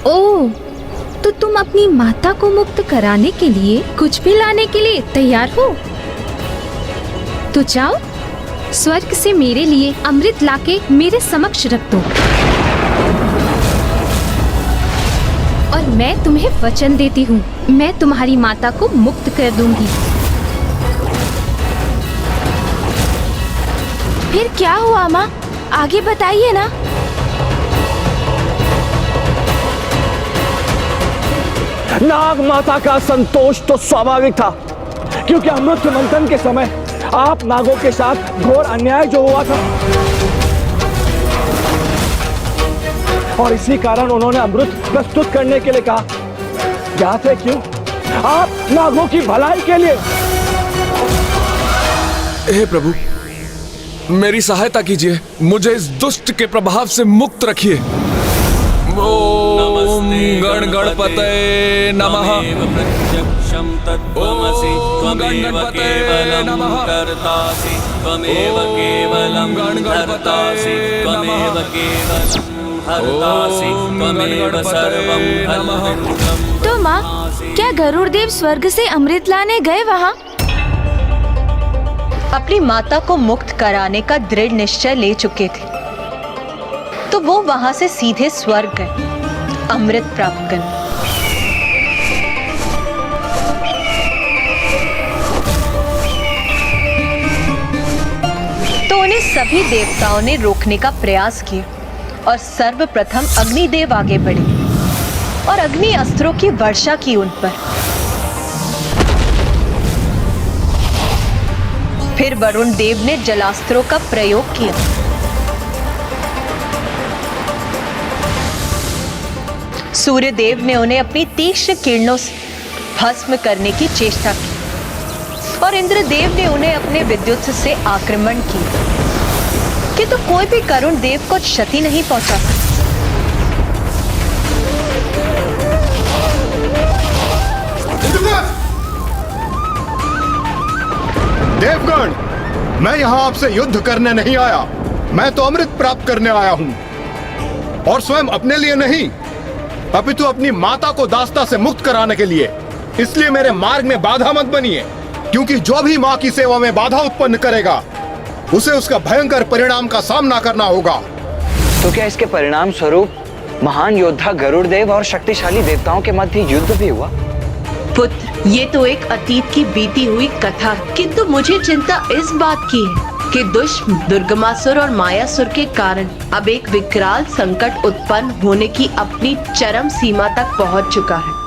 ओह, तो तुम अपनी माता को मुक्त कराने के लिए कुछ भी लाने के लिए तैयार हो? तो जाओ, स्वर्ग से मेरे लिए अमृत लाके मेरे समक्ष रख दो और मैं तुम्हें वचन देती हूँ, मैं तुम्हारी माता को मुक्त कर दूंगी। फिर क्या हुआ माँ? आगे बताइए ना। नाग माता का संतोष तो स्वाभाविक था, क्योंकि अमृत मंथन के समय आप नागों के साथ घोर अन्याय जो हुआ था, और इसी कारण उन्होंने अमृत प्रस्तुत करने के लिए कहा। ज्ञात है क्यों? आप नागों की भलाई के लिए। हे प्रभु, मेरी सहायता कीजिए, मुझे इस दुष्ट के प्रभाव से मुक्त रखिए। ओम गण गणपतये नमः। प्रत्यक्षं तत्त्वमसि त्वमेव केवलं कर्तासि त्वमेव केवलं धर्तासि त्वमेव केवलं हर्तासि त्वमेव सर्वं फलमिदं। तो माँ, क्या गरुड़ देव स्वर्ग से अमृत लाने गए वहाँ? अपनी माता को मुक्त कराने का दृढ़ निश्चय ले चुके थे, तो वो वहां से सीधे स्वर्ग गए अमृत प्राप्त करने। तो उन्हें सभी देवताओं ने रोकने का प्रयास किया और सर्वप्रथम अग्निदेव आगे बढ़े और अग्नि अस्त्रों की वर्षा की उन पर। फिर वरुण देव ने जलास्त्रों का प्रयोग किया। सूर्य देव ने उन्हें अपनी तीक्ष्ण किरणों से भस्म करने की चेष्टा की और इंद्रदेव ने उन्हें अपने विद्युत से आक्रमण किया, किंतु कोई भी करुण देव को क्षति नहीं पहुंचा सका। देवगण, मैं यहाँ आपसे युद्ध करने नहीं आया, मैं तो अमृत प्राप्त करने आया हूँ, और स्वयं अपने लिए नहीं, अपितु अपनी माता को दास्ता से मुक्त कराने के लिए। इसलिए मेरे मार्ग में बाधा मत बनिए, क्योंकि जो भी माँ की सेवा में बाधा उत्पन्न करेगा उसे उसका भयंकर परिणाम का सामना करना होगा। तो क्या इसके परिणाम स्वरूप महान योद्धा गरुड़ देव और शक्तिशाली देवताओं के मध्य युद्ध भी हुआ? पुत्र, ये तो एक अतीत की बीती हुई कथा है, किंतु मुझे चिंता इस बात की है कि दुष्ट दुर्गमासुर और मायासुर के कारण अब एक विकराल संकट उत्पन्न होने की अपनी चरम सीमा तक पहुंच चुका है।